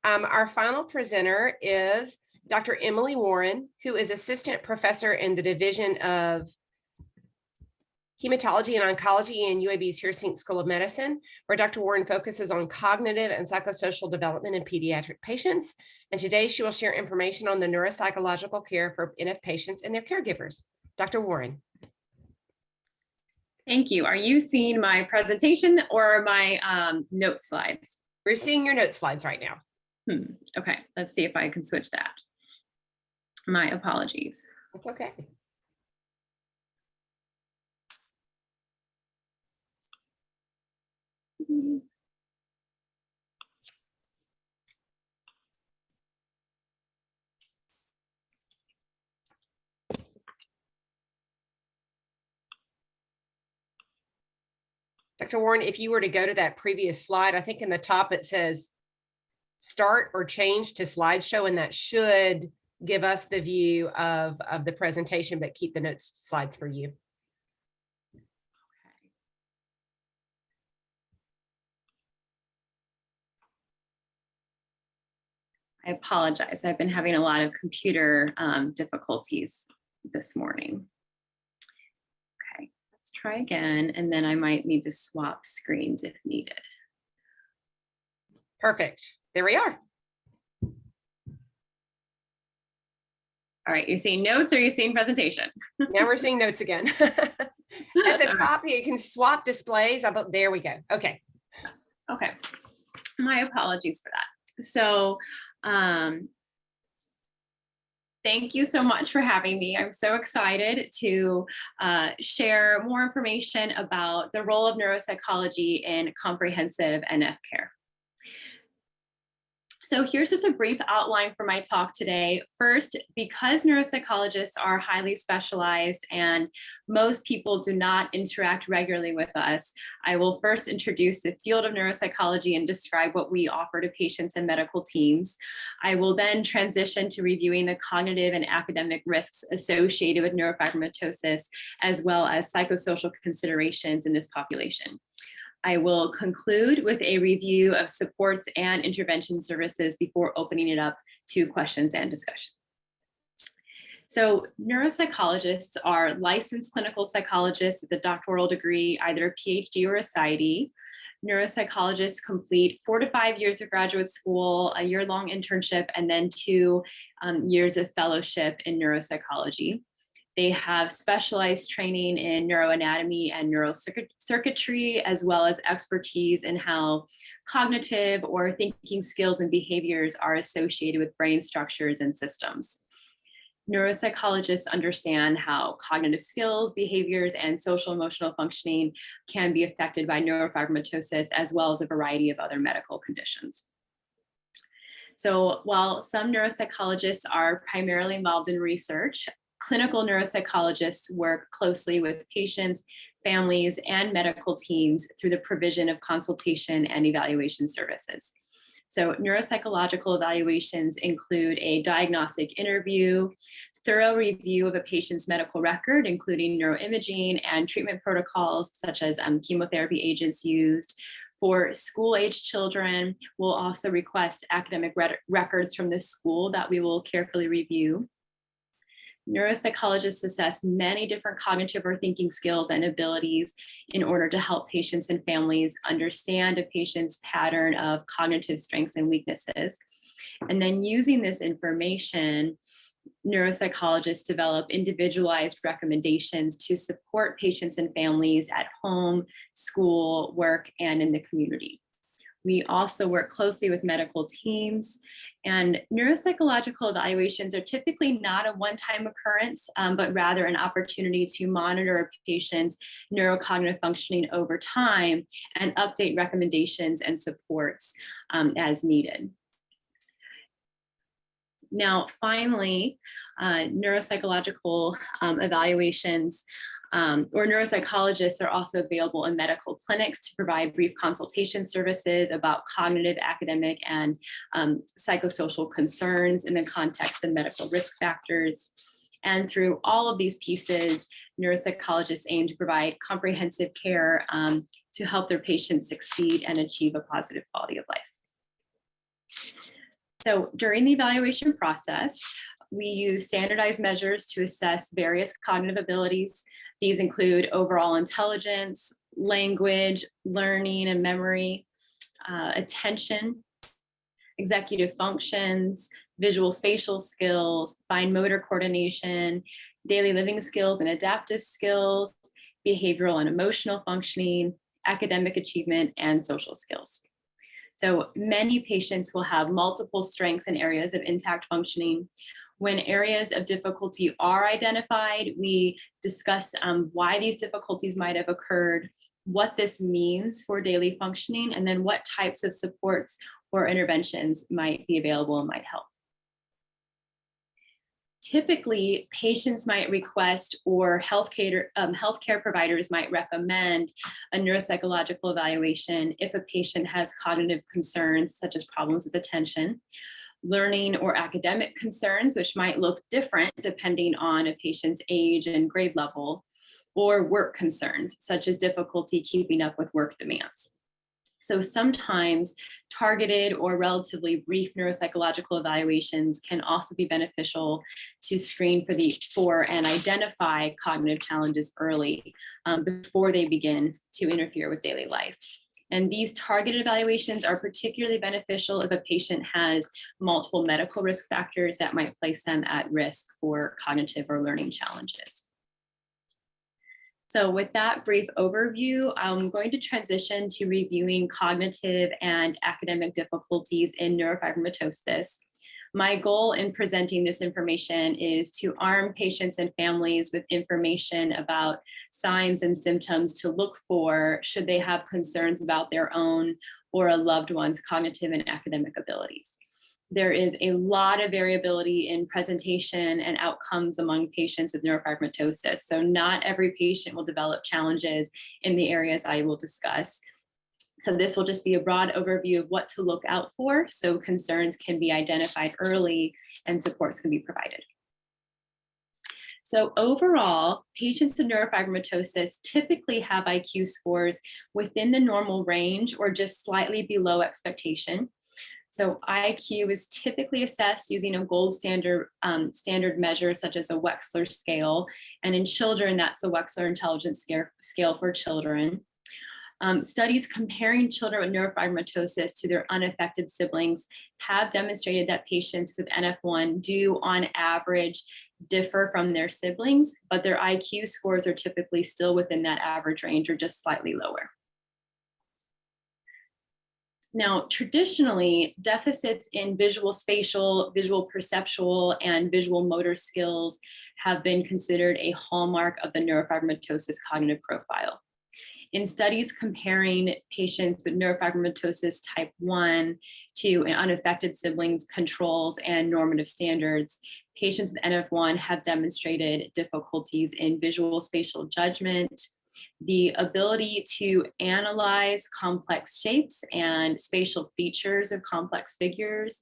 Our final presenter is Dr. Emily Warren, who is assistant professor in the Division of Hematology and Oncology in UAB's Heersink School of Medicine, where Dr. Warren focuses on cognitive and psychosocial development in pediatric patients. And today she will share information on the neuropsychological care for NF patients and their caregivers. Dr. Warren. Thank you. Are you seeing my presentation or my note slides? We're seeing your note slides right now. Okay, let's see if I can switch that. My apologies. That's okay. Dr. Warren, if you were to go to that previous slide, I think in the top it says start or change to slideshow, and that should give us the view of the presentation, but keep the notes slides for you. I apologize. I've been having a lot of computer difficulties this morning. Okay, let's try again, and then I might need to swap screens if needed. Perfect. There we are. All right, you're seeing notes or you're seeing presentation? Now we're seeing notes again. At the top, you can swap displays. There we go. Okay. Okay. My apologies for that. So, thank you so much for having me. I'm so excited to share more information about the role of neuropsychology in comprehensive NF care. So here's just a brief outline for my talk today. First, because neuropsychologists are highly specialized and most people do not interact regularly with us, I will first introduce the field of neuropsychology and describe what we offer to patients and medical teams. I will then transition to reviewing the cognitive and academic risks associated with neurofibromatosis, as well as psychosocial considerations in this population. I will conclude with a review of supports and intervention services before opening it up to questions and discussion. So neuropsychologists are licensed clinical psychologists with a doctoral degree, either a PhD or a PsyD. Neuropsychologists complete 4 to 5 years of graduate school, a year-long internship, and then 2 years of fellowship in neuropsychology. They have specialized training in neuroanatomy and neurocircuitry, as well as expertise in how cognitive or thinking skills and behaviors are associated with brain structures and systems. Neuropsychologists understand how cognitive skills, behaviors, and social emotional functioning can be affected by neurofibromatosis, as well as a variety of other medical conditions. So while some neuropsychologists are primarily involved in research, clinical neuropsychologists work closely with patients, families, and medical teams through the provision of consultation and evaluation services. So neuropsychological evaluations include a diagnostic interview, thorough review of a patient's medical record, including neuroimaging and treatment protocols such as chemotherapy agents used. For school-aged children, we'll also request academic records from the school that we will carefully review. Neuropsychologists assess many different cognitive or thinking skills and abilities in order to help patients and families understand a patient's pattern of cognitive strengths and weaknesses. And then using this information, neuropsychologists develop individualized recommendations to support patients and families at home, school, work, and in the community. We also work closely with medical teams, and neuropsychological evaluations are typically not a one-time occurrence, but rather an opportunity to monitor a patient's neurocognitive functioning over time and update recommendations and supports as needed. Now, finally, neuropsychological evaluations or neuropsychologists are also available in medical clinics to provide brief consultation services about cognitive, academic, and psychosocial concerns in the context of medical risk factors. And through all of these pieces, neuropsychologists aim to provide comprehensive care to help their patients succeed and achieve a positive quality of life. So during the evaluation process, we use standardized measures to assess various cognitive abilities. These include overall intelligence, language, learning and memory, attention, executive functions, visual spatial skills, fine motor coordination, daily living skills and adaptive skills, behavioral and emotional functioning, academic achievement, and social skills. So many patients will have multiple strengths and areas of intact functioning. When areas of difficulty are identified, we discuss why these difficulties might have occurred, what this means for daily functioning, and then what types of supports or interventions might be available and might help. Typically, patients might request or healthcare providers might recommend a neuropsychological evaluation if a patient has cognitive concerns such as problems with attention, learning or academic concerns, which might look different depending on a patient's age and grade level, or work concerns such as difficulty keeping up with work demands. So sometimes targeted or relatively brief neuropsychological evaluations can also be beneficial to screen for and identify cognitive challenges early before they begin to interfere with daily life. And these targeted evaluations are particularly beneficial if a patient has multiple medical risk factors that might place them at risk for cognitive or learning challenges. So with that brief overview, I'm going to transition to reviewing cognitive and academic difficulties in neurofibromatosis. My goal in presenting this information is to arm patients and families with information about signs and symptoms to look for should they have concerns about their own or a loved one's cognitive and academic abilities. There is a lot of variability in presentation and outcomes among patients with neurofibromatosis. So not every patient will develop challenges in the areas I will discuss. So this will just be a broad overview of what to look out for so concerns can be identified early and supports can be provided. So overall, patients with neurofibromatosis typically have IQ scores within the normal range or just slightly below expectation. So IQ is typically assessed using a gold standard measure such as a Wechsler scale. And in children, that's the Wechsler Intelligence Scale for children. Studies comparing children with neurofibromatosis to their unaffected siblings have demonstrated that patients with NF1 do on average differ from their siblings, but their IQ scores are typically still within that average range or just slightly lower. Now, traditionally, deficits in visual spatial, visual perceptual, and visual motor skills have been considered a hallmark of the neurofibromatosis cognitive profile. In studies comparing patients with neurofibromatosis type 1 to unaffected siblings, controls, and normative standards, patients with NF1 have demonstrated difficulties in visual spatial judgment, the ability to analyze complex shapes and spatial features of complex figures,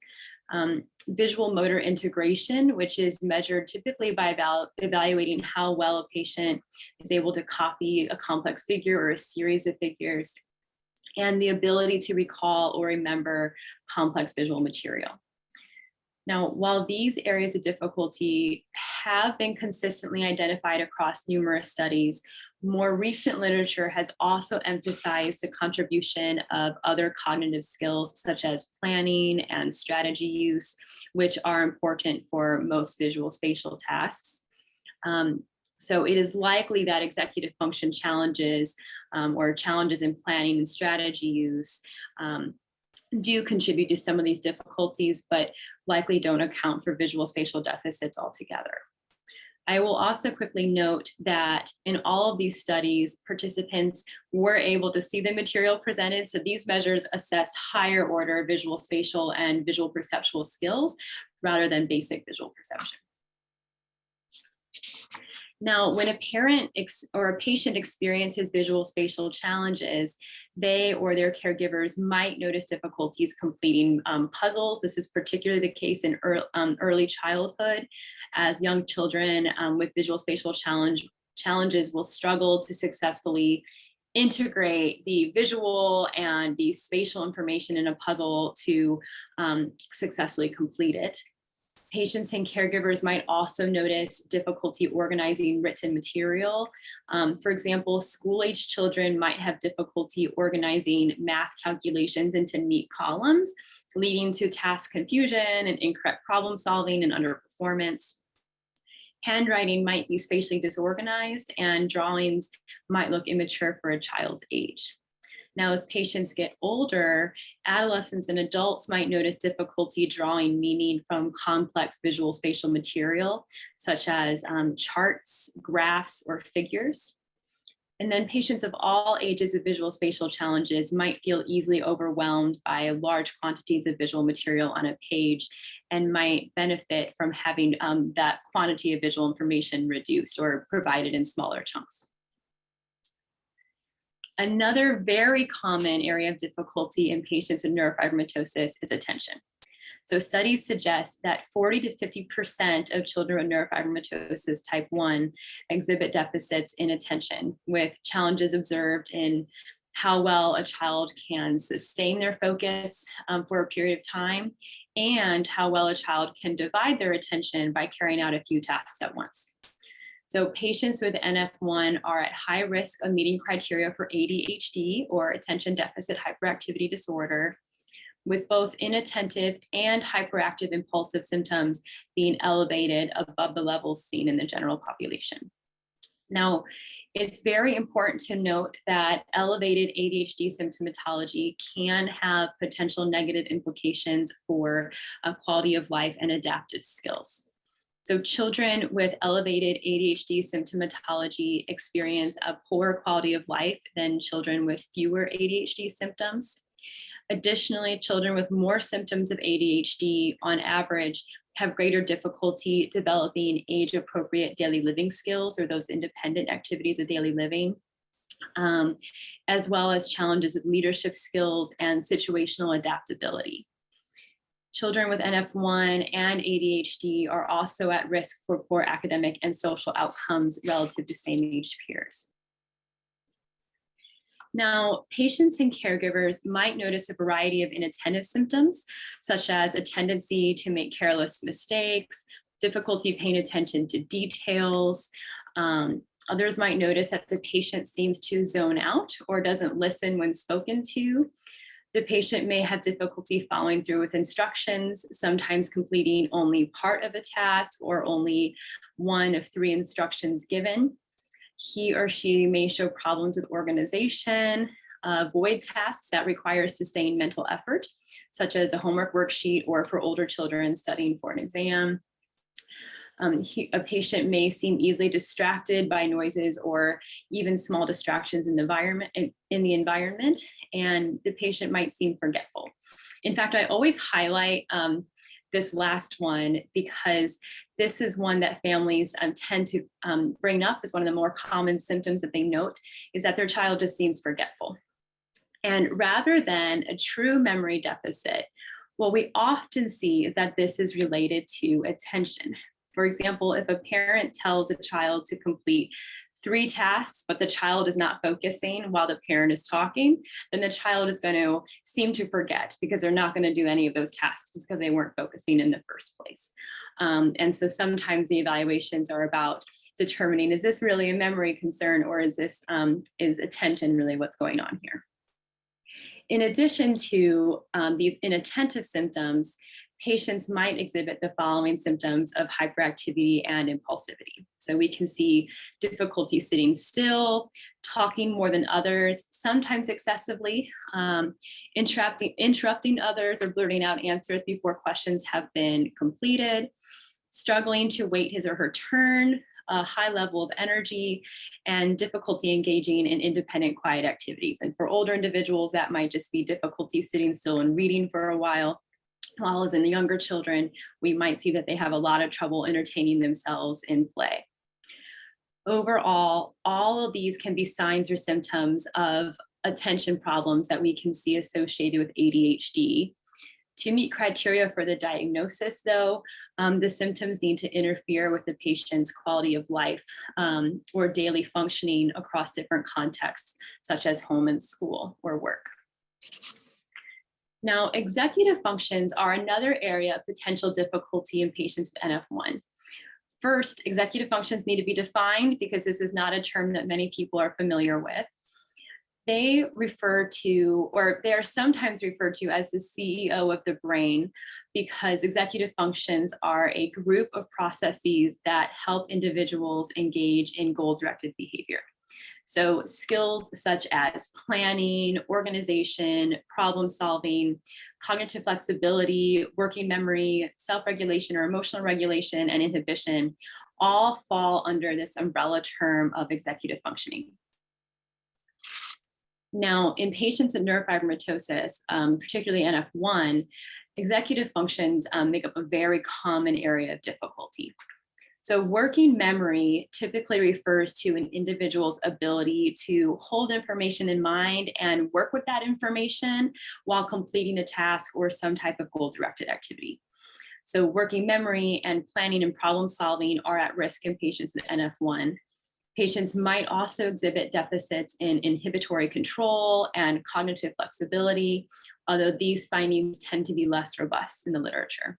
visual motor integration, which is measured typically by evaluating how well a patient is able to copy a complex figure or a series of figures, and the ability to recall or remember complex visual material. Now, while these areas of difficulty have been consistently identified across numerous studies, more recent literature has also emphasized the contribution of other cognitive skills such as planning and strategy use, which are important for most visual spatial tasks. So it is likely that executive function challenges or challenges in planning and strategy use do contribute to some of these difficulties, but likely don't account for visual spatial deficits altogether. I will also quickly note that in all of these studies, participants were able to see the material presented. So these measures assess higher order visual spatial and visual perceptual skills rather than basic visual perception. Now, when a parent or a patient experiences visual spatial challenges, they or their caregivers might notice difficulties completing puzzles. This is particularly the case in early childhood, as young children with visual spatial challenges will struggle to successfully integrate the visual and the spatial information in a puzzle to successfully complete it. Patients and caregivers might also notice difficulty organizing written material. For example, school-age children might have difficulty organizing math calculations into neat columns, leading to task confusion and incorrect problem solving and underperformance. Handwriting might be spatially disorganized, and drawings might look immature for a child's age. Now, as patients get older, adolescents and adults might notice difficulty drawing meaning from complex visual spatial material, such as charts, graphs, or figures. And then patients of all ages with visual spatial challenges might feel easily overwhelmed by large quantities of visual material on a page and might benefit from having that quantity of visual information reduced or provided in smaller chunks. Another very common area of difficulty in patients with neurofibromatosis is attention. So studies suggest that 40 to 50% of children with neurofibromatosis type 1 exhibit deficits in attention, with challenges observed in how well a child can sustain their focus for a period of time, and how well a child can divide their attention by carrying out a few tasks at once. So patients with NF1 are at high risk of meeting criteria for ADHD, or attention deficit hyperactivity disorder, with both inattentive and hyperactive impulsive symptoms being elevated above the levels seen in the general population. Now, it's very important to note that elevated ADHD symptomatology can have potential negative implications for quality of life and adaptive skills. So children with elevated ADHD symptomatology experience a poorer quality of life than children with fewer ADHD symptoms. Additionally, children with more symptoms of ADHD on average have greater difficulty developing age-appropriate daily living skills, or those independent activities of daily living, as well as challenges with leadership skills and situational adaptability. Children with NF1 and ADHD are also at risk for poor academic and social outcomes relative to same-age peers. Now, patients and caregivers might notice a variety of inattentive symptoms, such as a tendency to make careless mistakes, difficulty paying attention to details. Others might notice that the patient seems to zone out or doesn't listen when spoken to. The patient may have difficulty following through with instructions, sometimes completing only part of a task or only one of 3 instructions given. He or she may show problems with organization, avoid tasks that require sustained mental effort, such as a homework worksheet, or for older children studying for an exam. A patient may seem easily distracted by noises or even small distractions in the environment, and the patient might seem forgetful. In fact, I always highlight this last one because this is one that families tend to bring up as one of the more common symptoms that they note, is that their child just seems forgetful. And rather than a true memory deficit, what we often see is that this is related to attention. For example, if a parent tells a child to complete 3 tasks, but the child is not focusing while the parent is talking, then the child is going to seem to forget because they're not going to do any of those tasks just because they weren't focusing in the first place. And so sometimes the evaluations are about determining, is this really a memory concern, or is this is attention really what's going on here? In addition to these inattentive symptoms, patients might exhibit the following symptoms of hyperactivity and impulsivity. So we can see difficulty sitting still, talking more than others, sometimes excessively, interrupting others or blurting out answers before questions have been completed, struggling to wait his or her turn, a high level of energy, and difficulty engaging in independent quiet activities. And for older individuals, that might just be difficulty sitting still and reading for a while. While as in the younger children, we might see that they have a lot of trouble entertaining themselves in play. Overall, all of these can be signs or symptoms of attention problems that we can see associated with ADHD. To meet criteria for the diagnosis, though, the symptoms need to interfere with the patient's quality of life or daily functioning across different contexts, such as home and school or work. Now, executive functions are another area of potential difficulty in patients with NF1. First, executive functions need to be defined because this is not a term that many people are familiar with. They refer to, or they are sometimes referred to as the CEO of the brain, because executive functions are a group of processes that help individuals engage in goal-directed behavior. So skills such as planning, organization, problem solving, cognitive flexibility, working memory, self-regulation or emotional regulation, and inhibition all fall under this umbrella term of executive functioning. Now, in patients with neurofibromatosis, particularly NF1, executive functions make up a very common area of difficulty. So working memory typically refers to an individual's ability to hold information in mind and work with that information while completing a task or some type of goal-directed activity. So working memory and planning and problem solving are at risk in patients with NF1. Patients might also exhibit deficits in inhibitory control and cognitive flexibility, although these findings tend to be less robust in the literature.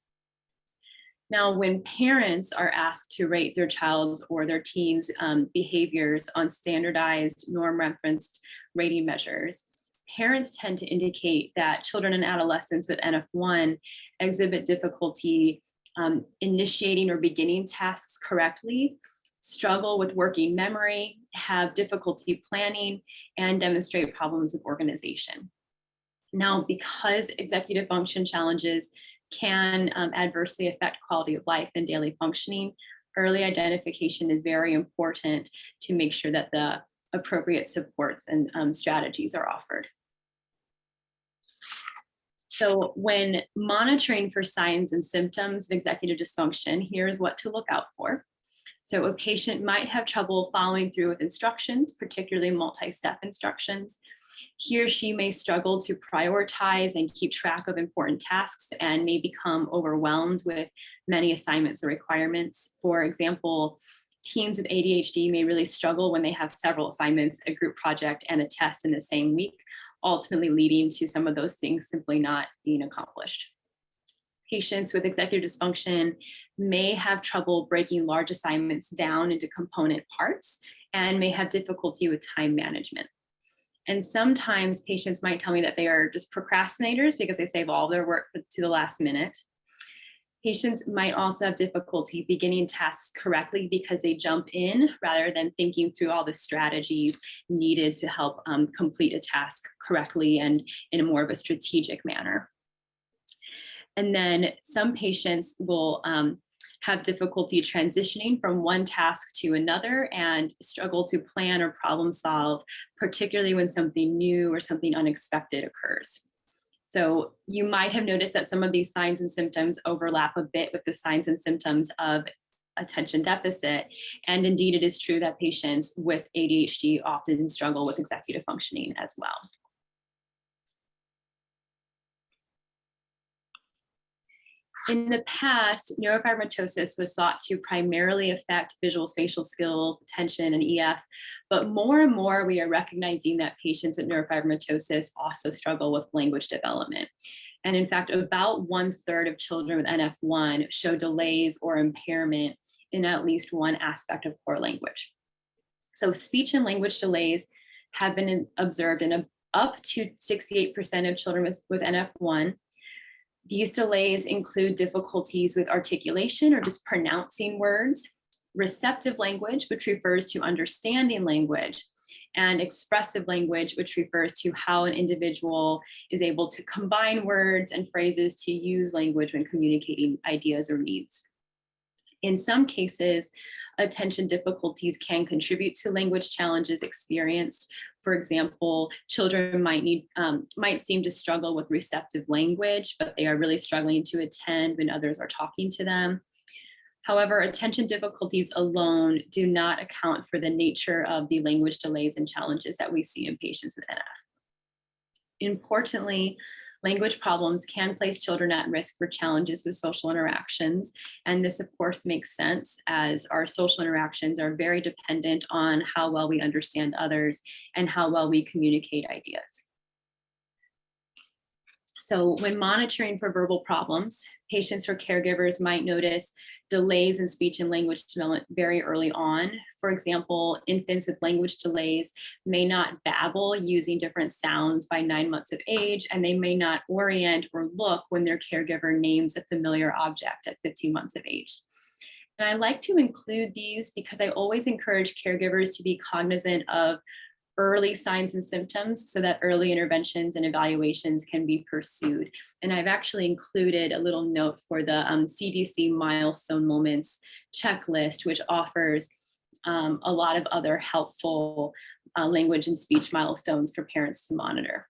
Now, when parents are asked to rate their child's or their teen's behaviors on standardized norm-referenced rating measures, parents tend to indicate that children and adolescents with NF1 exhibit difficulty initiating or beginning tasks correctly, struggle with working memory, have difficulty planning, and demonstrate problems with organization. Now, because executive function challenges can adversely affect quality of life and daily functioning, early identification is very important to make sure that the appropriate supports and strategies are offered. So when monitoring for signs and symptoms of executive dysfunction, here's what to look out for. So a patient might have trouble following through with instructions, particularly multi-step instructions. He or she may struggle to prioritize and keep track of important tasks and may become overwhelmed with many assignments or requirements. For example, teens with ADHD may really struggle when they have several assignments, a group project, and a test in the same week, ultimately leading to some of those things simply not being accomplished. Patients with executive dysfunction may have trouble breaking large assignments down into component parts and may have difficulty with time management. And sometimes patients might tell me that they are just procrastinators because they save all their work to the last minute. Patients might also have difficulty beginning tasks correctly because they jump in rather than thinking through all the strategies needed to help complete a task correctly and in a more of a strategic manner. And then some patients will have difficulty transitioning from one task to another and struggle to plan or problem solve, particularly when something new or something unexpected occurs. So you might have noticed that some of these signs and symptoms overlap a bit with the signs and symptoms of attention deficit. And indeed, it is true that patients with ADHD often struggle with executive functioning as well. In the past, neurofibromatosis was thought to primarily affect visual spatial skills, attention, and EF, but more and more we are recognizing that patients with neurofibromatosis also struggle with language development. And in fact, about 1/3 of children with NF1 show delays or impairment in at least one aspect of core language. So speech and language delays have been observed in up to 68% of children with NF1. These delays include difficulties with articulation or just pronouncing words, receptive language, which refers to understanding language, and expressive language, which refers to how an individual is able to combine words and phrases to use language when communicating ideas or needs. In some cases, attention difficulties can contribute to language challenges experienced. For example, children might seem to struggle with receptive language, but they are really struggling to attend when others are talking to them. However, attention difficulties alone do not account for the nature of the language delays and challenges that we see in patients with NF. Importantly, Language problems can place children at risk for challenges with social interactions. And this, of course, makes sense as our social interactions are very dependent on how well we understand others and how well we communicate ideas. So when monitoring for verbal problems, patients or caregivers might notice delays in speech and language development very early on. For example, infants with language delays may not babble using different sounds by 9 months of age, and they may not orient or look when their caregiver names a familiar object at 15 months of age. And I like to include these because I always encourage caregivers to be cognizant of early signs and symptoms so that early interventions and evaluations can be pursued. And I've actually included a little note for the CDC milestone moments checklist, which offers a lot of other helpful language and speech milestones for parents to monitor.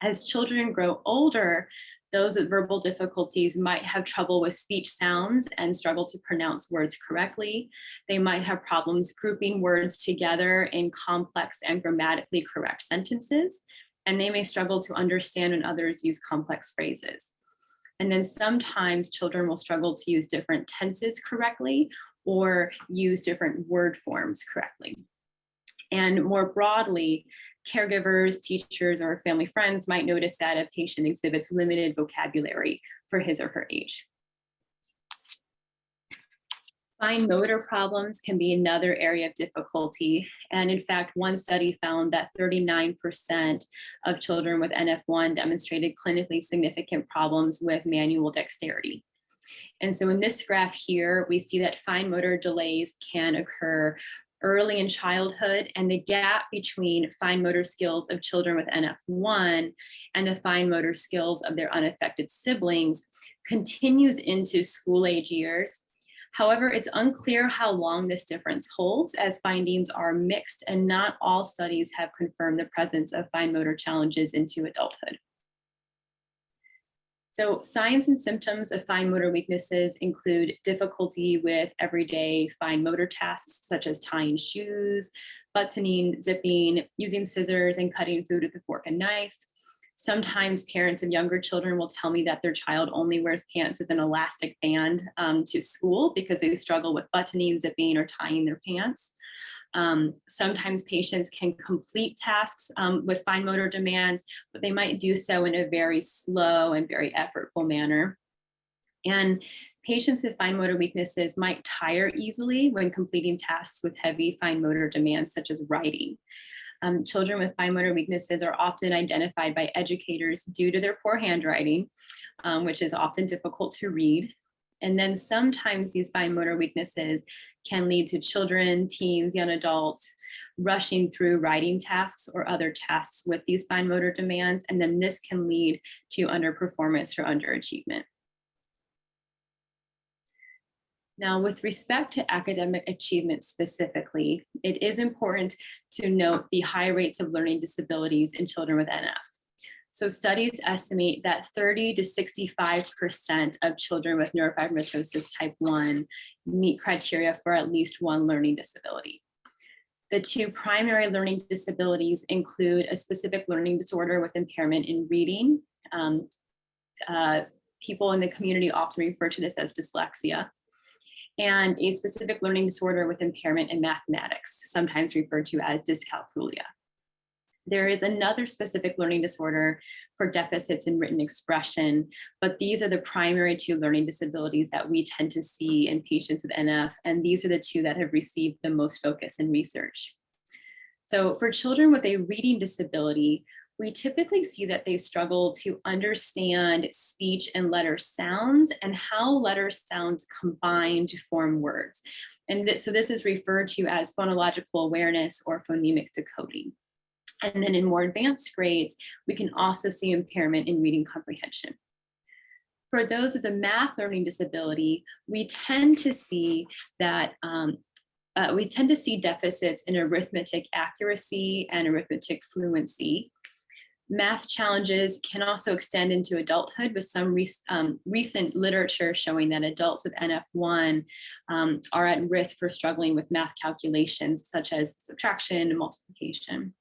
As children grow older, those with verbal difficulties might have trouble with speech sounds and struggle to pronounce words correctly. They might have problems grouping words together in complex and grammatically correct sentences, and they may struggle to understand when others use complex phrases. And then sometimes children will struggle to use different tenses correctly or use different word forms correctly. And more broadly, caregivers, teachers, or family friends might notice that a patient exhibits limited vocabulary for his or her age. Fine motor problems can be another area of difficulty. And in fact, one study found that 39% of children with NF1 demonstrated clinically significant problems with manual dexterity. And so in this graph here, we see that fine motor delays can occur early in childhood, and the gap between fine motor skills of children with NF1 and the fine motor skills of their unaffected siblings continues into school age years. However, it's unclear how long this difference holds, as findings are mixed and not all studies have confirmed the presence of fine motor challenges into adulthood. So signs and symptoms of fine motor weaknesses include difficulty with everyday fine motor tasks, such as tying shoes, buttoning, zipping, using scissors, and cutting food with a fork and knife. Sometimes parents of younger children will tell me that their child only wears pants with an elastic band to school because they struggle with buttoning, zipping, or tying their pants. Sometimes patients can complete tasks with fine motor demands, but they might do so in a very slow and very effortful manner. And patients with fine motor weaknesses might tire easily when completing tasks with heavy fine motor demands, such as writing. Children with fine motor weaknesses are often identified by educators due to their poor handwriting, which is often difficult to read. And then sometimes these fine motor weaknesses can lead to children, teens, young adults rushing through writing tasks or other tasks with these fine motor demands. And then this can lead to underperformance or underachievement. Now, with respect to academic achievement specifically, it is important to note the high rates of learning disabilities in children with NF. So studies estimate that 30 to 65% of children with neurofibromatosis type 1 meet criteria for at least one learning disability. The two primary learning disabilities include a specific learning disorder with impairment in reading. People in the community often refer to this as dyslexia, and a specific learning disorder with impairment in mathematics, sometimes referred to as dyscalculia. There is another specific learning disorder for deficits in written expression, but these are the primary two learning disabilities that we tend to see in patients with NF, and these are the two that have received the most focus in research. So for children with a reading disability, we typically see that they struggle to understand speech and letter sounds and how letter sounds combine to form words. And so this is referred to as phonological awareness or phonemic decoding. And then in more advanced grades, we can also see impairment in reading comprehension. For those with a math learning disability, we tend to see that deficits in arithmetic accuracy and arithmetic fluency. Math challenges can also extend into adulthood, with some recent literature showing that adults with NF1 are at risk for struggling with math calculations such as subtraction and multiplication.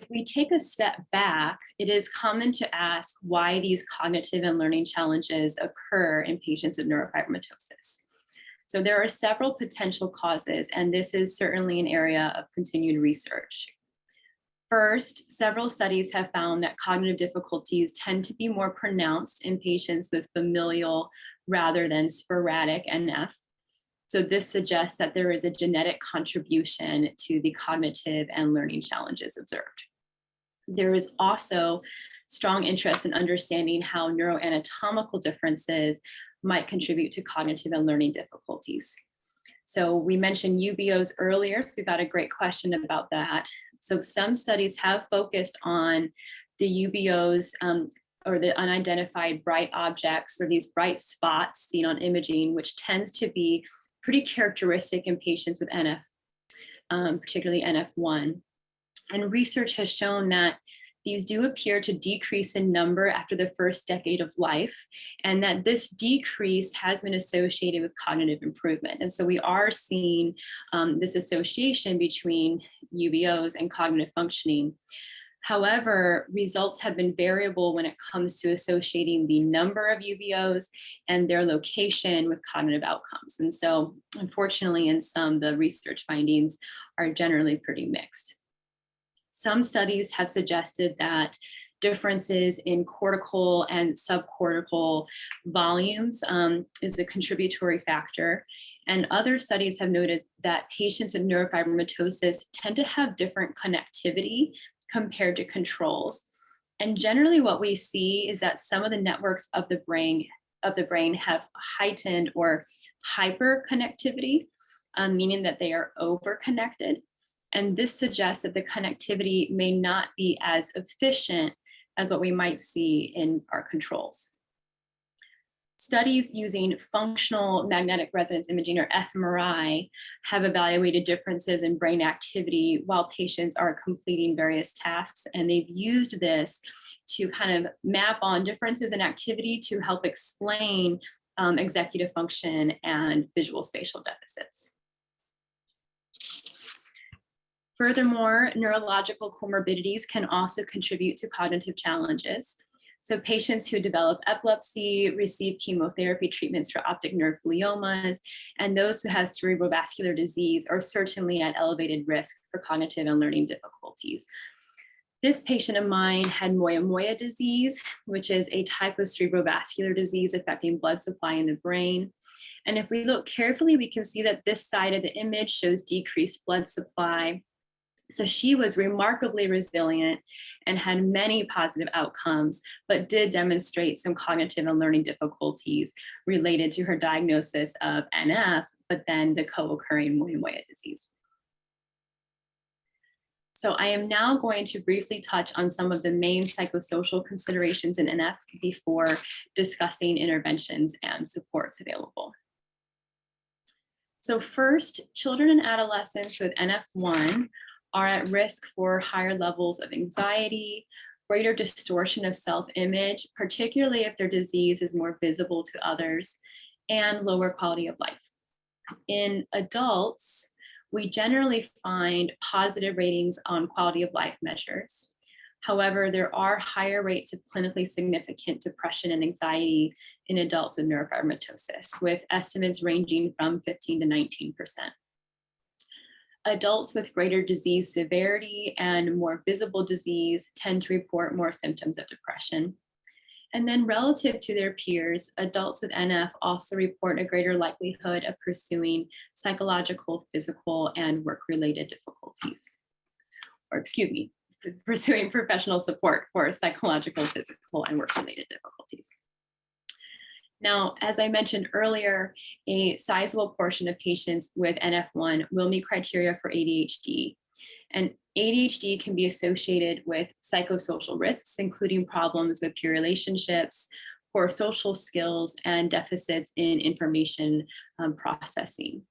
if we take a step back, it is common to ask why these cognitive and learning challenges occur in patients with neurofibromatosis. So there are several potential causes, and this is certainly an area of continued research. First, several studies have found that cognitive difficulties tend to be more pronounced in patients with familial rather than sporadic NF. So this suggests that there is a genetic contribution to the cognitive and learning challenges observed. There is also strong interest in understanding how neuroanatomical differences might contribute to cognitive and learning difficulties. So we mentioned UBOs earlier, so we got a great question about that. So some studies have focused on the UBOs or the unidentified bright objects, or these bright spots seen on imaging, which tends to be pretty characteristic in patients with NF, particularly NF1. And research has shown that these do appear to decrease in number after the first decade of life, and that this decrease has been associated with cognitive improvement. And so we are seeing this association between UBOs and cognitive functioning. However, results have been variable when it comes to associating the number of UBOs and their location with cognitive outcomes. And so, unfortunately, in some, the research findings are generally pretty mixed. Some studies have suggested that differences in cortical and subcortical volumes is a contributory factor. And other studies have noted that patients with neurofibromatosis tend to have different connectivity compared to controls. And generally what we see is that some of the networks of the brain have heightened or hyperconnectivity, meaning that they are overconnected. And this suggests that the connectivity may not be as efficient as what we might see in our controls. Studies using functional magnetic resonance imaging, or fMRI, have evaluated differences in brain activity while patients are completing various tasks. And they've used this to kind of map on differences in activity to help explain executive function and visual spatial deficits. Furthermore, neurological comorbidities can also contribute to cognitive challenges. So patients who develop epilepsy receive chemotherapy treatments for optic nerve gliomas, and those who have cerebrovascular disease are certainly at elevated risk for cognitive and learning difficulties. This patient of mine had moyamoya disease, which is a type of cerebrovascular disease affecting blood supply in the brain. And if we look carefully, we can see that this side of the image shows decreased blood supply. So she was remarkably resilient and had many positive outcomes, but did demonstrate some cognitive and learning difficulties related to her diagnosis of NF, but then the co-occurring moyamoya disease. So I am now going to briefly touch on some of the main psychosocial considerations in NF before discussing interventions and supports available. So first, children and adolescents with NF1 are at risk for higher levels of anxiety, greater distortion of self-image, particularly if their disease is more visible to others, and lower quality of life. In adults, we generally find positive ratings on quality of life measures. However, there are higher rates of clinically significant depression and anxiety in adults with neurofibromatosis, with estimates ranging from 15 to 19%. Adults with greater disease severity and more visible disease tend to report more symptoms of depression. And then relative to their peers, adults with NF also report a greater likelihood of pursuing psychological, physical, and work-related difficulties. Or excuse me, pursuing professional support for psychological, physical, and work-related difficulties. Now, as I mentioned earlier, a sizable portion of patients with NF1 will meet criteria for ADHD. And ADHD can be associated with psychosocial risks, including problems with peer relationships, poor social skills, and deficits in information processing.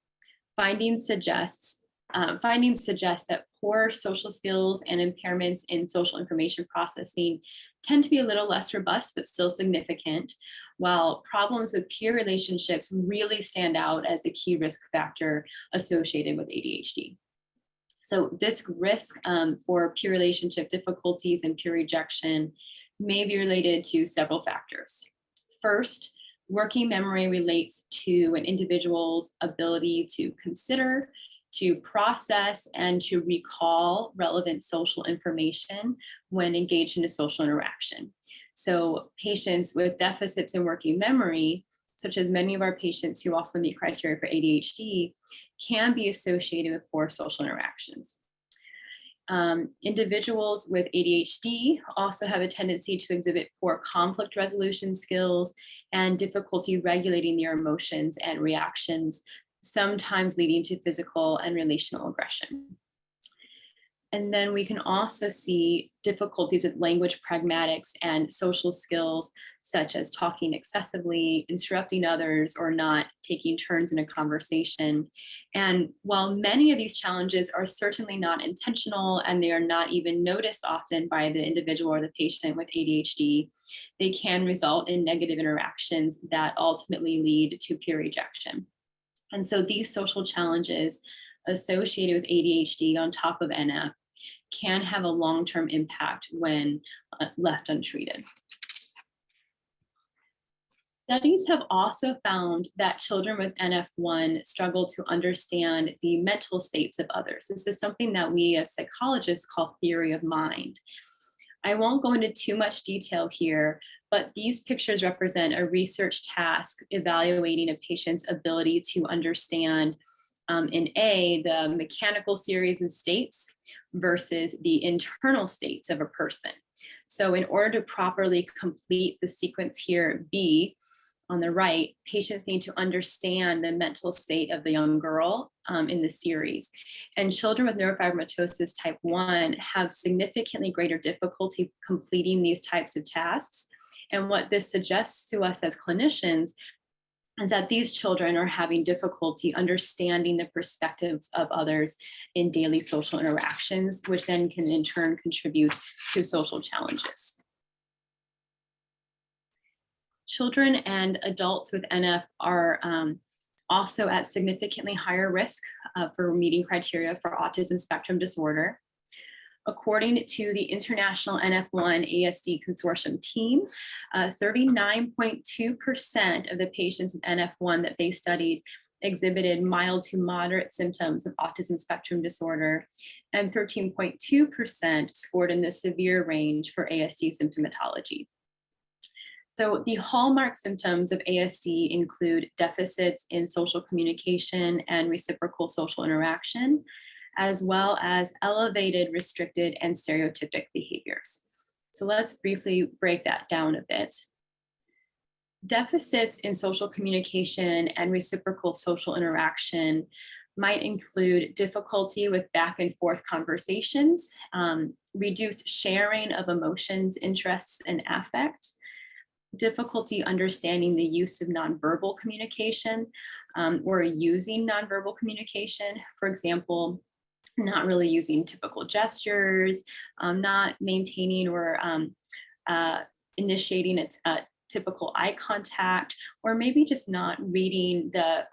Findings suggest that poor social skills and impairments in social information processing tend to be a little less robust, but still significant, while problems with peer relationships really stand out as a key risk factor associated with ADHD. So this risk for peer relationship difficulties and peer rejection may be related to several factors. First, working memory relates to an individual's ability to consider, to process, and to recall relevant social information when engaged in a social interaction. So patients with deficits in working memory, such as many of our patients who also meet criteria for ADHD, can be associated with poor social interactions. Individuals with ADHD also have a tendency to exhibit poor conflict resolution skills and difficulty regulating their emotions and reactions, sometimes leading to physical and relational aggression. And then we can also see difficulties with language pragmatics and social skills, such as talking excessively, interrupting others, or not taking turns in a conversation. And while many of these challenges are certainly not intentional and they are not even noticed often by the individual or the patient with ADHD, they can result in negative interactions that ultimately lead to peer rejection. And so these social challenges associated with ADHD on top of NF can have a long-term impact when left untreated. Studies have also found that children with NF1 struggle to understand the mental states of others. This is something that we as psychologists call theory of mind. I won't go into too much detail here, but these pictures represent a research task evaluating a patient's ability to understand in the mechanical series and states versus the internal states of a person. So in order to properly complete the sequence here, B, on the right, patients need to understand the mental state of the young girl in the series. And children with neurofibromatosis type 1 have significantly greater difficulty completing these types of tasks. And what this suggests to us as clinicians is that these children are having difficulty understanding the perspectives of others in daily social interactions, which then can in turn contribute to social challenges. Children and adults with NF are also at significantly higher risk for meeting criteria for autism spectrum disorder. According to the International NF1 ASD Consortium team, 39.2% of the patients with NF1 that they studied exhibited mild to moderate symptoms of autism spectrum disorder, and 13.2% scored in the severe range for ASD symptomatology. So the hallmark symptoms of ASD include deficits in social communication and reciprocal social interaction, as well as elevated, restricted, and stereotypic behaviors. So let's briefly break that down a bit. Deficits in social communication and reciprocal social interaction might include difficulty with back and forth conversations, reduced sharing of emotions, interests, and affect, difficulty understanding the use of nonverbal communication or using nonverbal communication. For example, not really using typical gestures, not maintaining or initiating a typical eye contact, or maybe just not reading the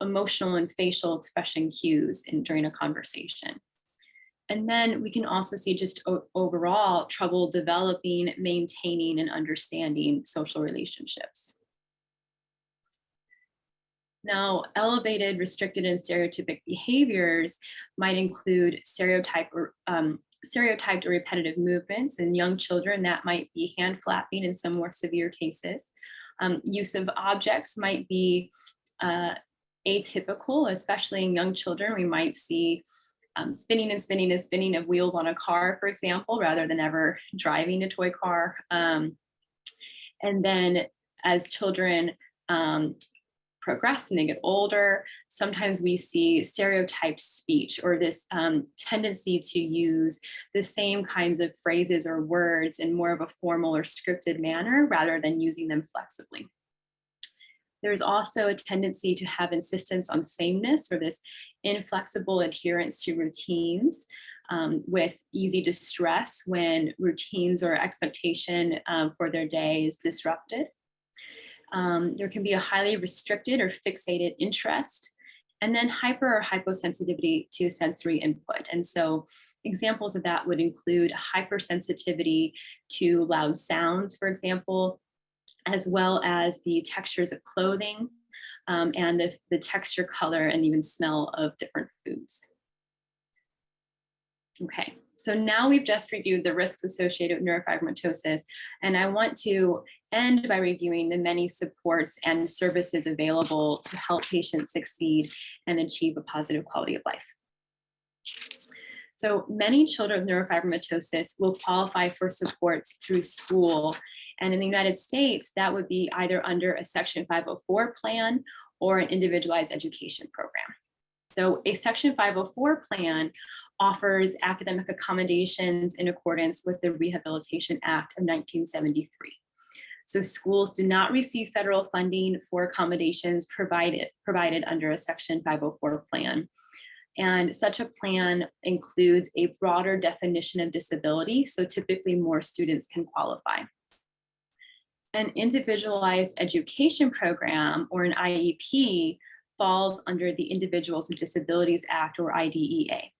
emotional and facial expression cues during a conversation. And then we can also see just overall trouble developing, maintaining, and understanding social relationships. Now, elevated, restricted, and stereotypic behaviors might include stereotyped or repetitive movements in young children. That might be hand flapping in some more severe cases. Use of objects might be atypical, especially in young children. We might see spinning and spinning and spinning of wheels on a car, for example, rather than ever driving a toy car. And then as children progress and they get older, sometimes we see stereotyped speech, or this tendency to use the same kinds of phrases or words in more of a formal or scripted manner rather than using them flexibly. There's also a tendency to have insistence on sameness, or this inflexible adherence to routines, with easy distress when routines or expectation for their day is disrupted. There can be a highly restricted or fixated interest and then hyper or hyposensitivity to sensory input. And so examples of that would include hypersensitivity to loud sounds, for example, as well as the textures of clothing, and the texture, color, and even smell of different foods. Okay, so now we've just reviewed the risks associated with neurofibromatosis, and I want to end by reviewing the many supports and services available to help patients succeed and achieve a positive quality of life. So many children with neurofibromatosis will qualify for supports through school. And in the United States, that would be either under a Section 504 plan or an individualized education program. So a Section 504 plan offers academic accommodations in accordance with the Rehabilitation Act of 1973. So schools do not receive federal funding for accommodations provided under a Section 504 plan. And such a plan includes a broader definition of disability, so typically more students can qualify. An individualized education program, or an IEP, falls under the Individuals with Disabilities Act, or IDEA.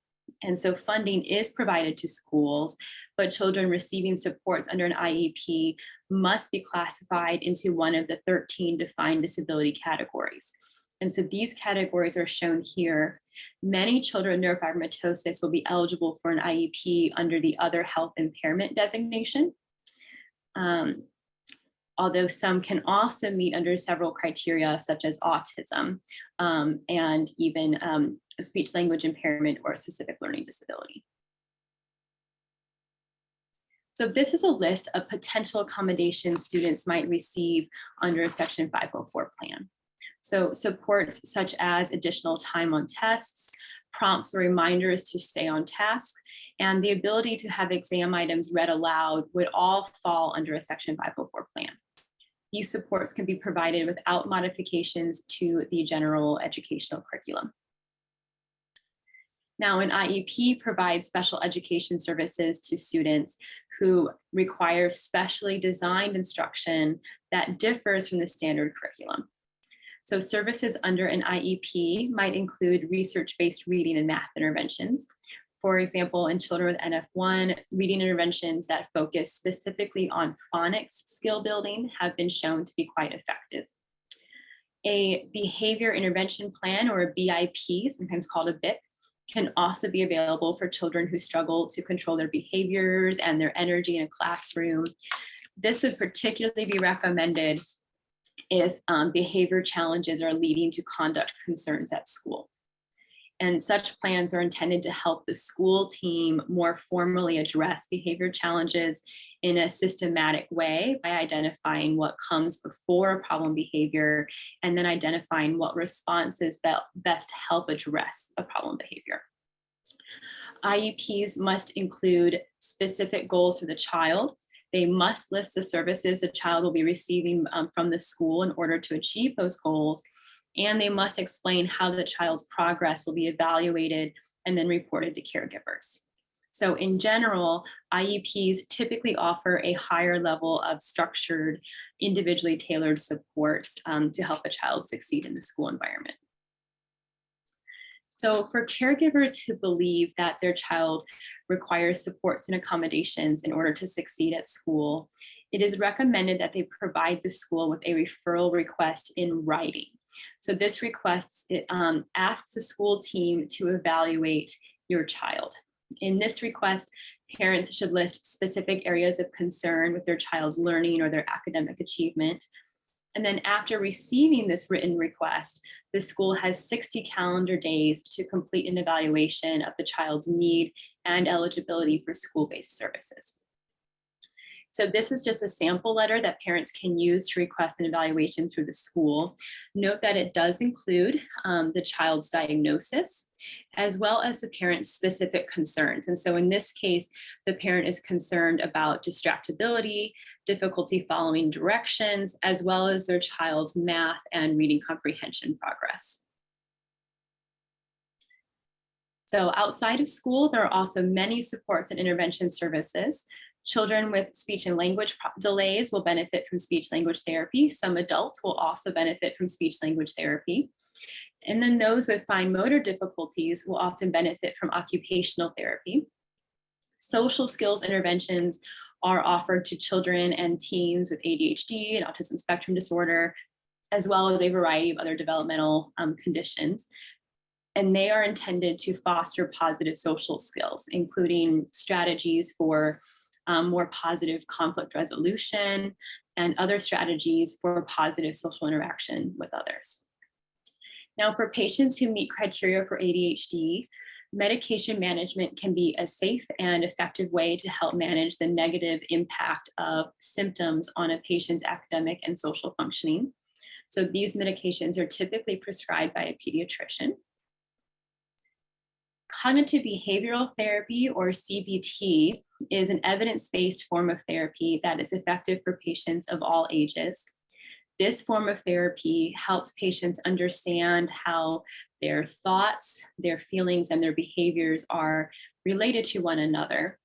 And so funding is provided to schools, but children receiving supports under an IEP must be classified into one of the 13 defined disability categories. And so these categories are shown here. Many children with neurofibromatosis will be eligible for an IEP under the other health impairment designation. Although some can also meet under several criteria, such as autism, and even a speech language impairment or a specific learning disability. So this is a list of potential accommodations students might receive under a Section 504 plan. So supports such as additional time on tests, prompts or reminders to stay on task, and the ability to have exam items read aloud would all fall under a Section 504 plan. These supports can be provided without modifications to the general educational curriculum. Now, an IEP provides special education services to students who require specially designed instruction that differs from the standard curriculum. So services under an IEP might include research-based reading and math interventions. For example, in children with NF1, reading interventions that focus specifically on phonics skill building have been shown to be quite effective. A behavior intervention plan, or a BIP, sometimes called a BIP, can also be available for children who struggle to control their behaviors and their energy in a classroom. This would particularly be recommended if behavior challenges are leading to conduct concerns at school. And such plans are intended to help the school team more formally address behavior challenges in a systematic way by identifying what comes before a problem behavior and then identifying what responses best help address a problem behavior. IEPs must include specific goals for the child. They must list the services the child will be receiving from the school in order to achieve those goals. And they must explain how the child's progress will be evaluated and then reported to caregivers. So in general, IEPs typically offer a higher level of structured, individually tailored supports to help a child succeed in the school environment. So for caregivers who believe that their child requires supports and accommodations in order to succeed at school, it is recommended that they provide the school with a referral request in writing. So this request asks the school team to evaluate your child. In this request, parents should list specific areas of concern with their child's learning or their academic achievement. And then after receiving this written request, the school has 60 calendar days to complete an evaluation of the child's need and eligibility for school-based services. So this is just a sample letter that parents can use to request an evaluation through the school. Note that it does include the child's diagnosis, as well as the parent's specific concerns. And so in this case, the parent is concerned about distractibility, difficulty following directions, as well as their child's math and reading comprehension progress. So outside of school, there are also many supports and intervention services. Children with speech and language delays will benefit from speech language therapy. Some adults will also benefit from speech language therapy. And then those with fine motor difficulties will often benefit from occupational therapy. Social skills interventions are offered to children and teens with ADHD and autism spectrum disorder, as well as a variety of other developmental conditions. And they are intended to foster positive social skills, including strategies for more positive conflict resolution and other strategies for positive social interaction with others. Now, for patients who meet criteria for ADHD, medication management can be a safe and effective way to help manage the negative impact of symptoms on a patient's academic and social functioning. So these medications are typically prescribed by a pediatrician. Cognitive behavioral therapy, or CBT, is an evidence-based form of therapy that is effective for patients of all ages. This form of therapy helps patients understand how their thoughts, their feelings, and their behaviors are related to one another.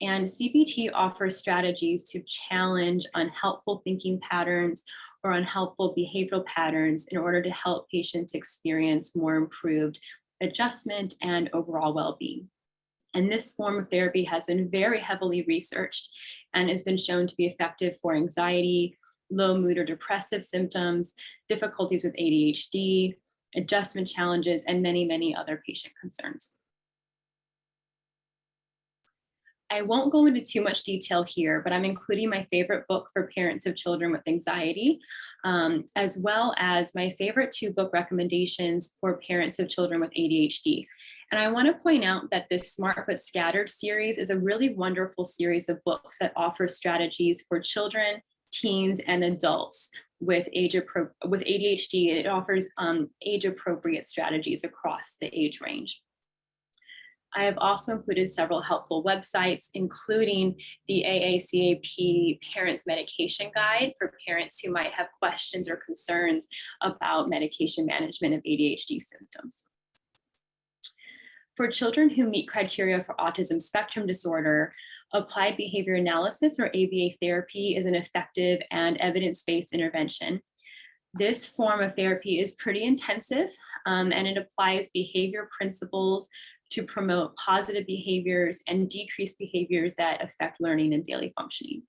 And CBT offers strategies to challenge unhelpful thinking patterns or unhelpful behavioral patterns in order to help patients experience more improved adjustment and overall well-being. And this form of therapy has been very heavily researched and has been shown to be effective for anxiety, low mood or depressive symptoms, difficulties with ADHD, adjustment challenges, and many, many other patient concerns. I won't go into too much detail here, but I'm including my favorite book for parents of children with anxiety, as well as my favorite 2 book recommendations for parents of children with ADHD. And I want to point out that this Smart But Scattered series is a really wonderful series of books that offer strategies for children, teens, and adults with ADHD. It offers age-appropriate strategies across the age range. I have also included several helpful websites, including the AACAP Parents Medication Guide for parents who might have questions or concerns about medication management of ADHD symptoms. For children who meet criteria for autism spectrum disorder, applied behavior analysis, or ABA therapy, is an effective and evidence-based intervention. This form of therapy is pretty intensive, and it applies behavior principles to promote positive behaviors and decrease behaviors that affect learning and daily functioning.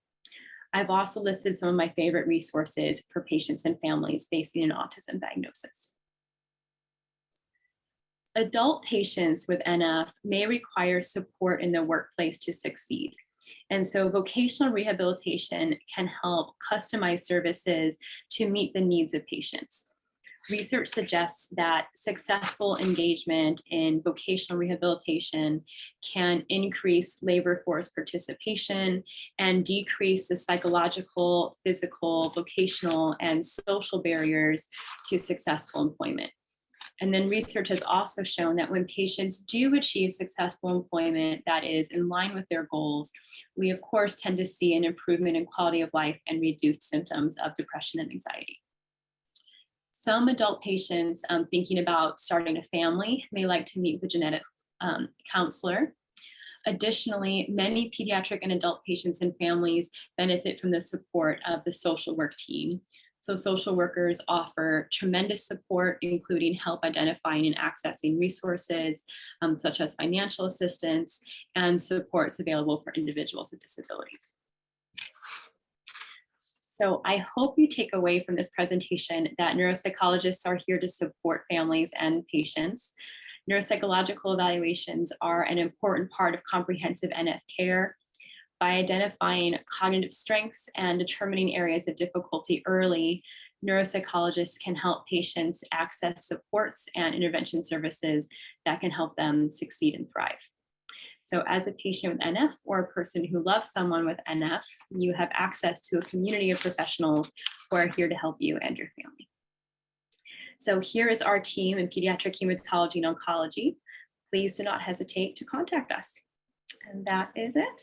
I've also listed some of my favorite resources for patients and families facing an autism diagnosis. Adult patients with NF may require support in the workplace to succeed. And so vocational rehabilitation can help customize services to meet the needs of patients. Research suggests that successful engagement in vocational rehabilitation can increase labor force participation and decrease the psychological, physical, vocational, and social barriers to successful employment. And then research has also shown that when patients do achieve successful employment that is in line with their goals, we of course tend to see an improvement in quality of life and reduced symptoms of depression and anxiety. Some adult patients thinking about starting a family may like to meet with a genetics counselor. Additionally, many pediatric and adult patients and families benefit from the support of the social work team. So social workers offer tremendous support, including help identifying and accessing resources, such as financial assistance and supports available for individuals with disabilities. So I hope you take away from this presentation that neuropsychologists are here to support families and patients. Neuropsychological evaluations are an important part of comprehensive NF care. By identifying cognitive strengths and determining areas of difficulty early, neuropsychologists can help patients access supports and intervention services that can help them succeed and thrive. So as a patient with NF or a person who loves someone with NF, you have access to a community of professionals who are here to help you and your family. So here is our team in Pediatric Hematology and Oncology. Please do not hesitate to contact us. And that is it.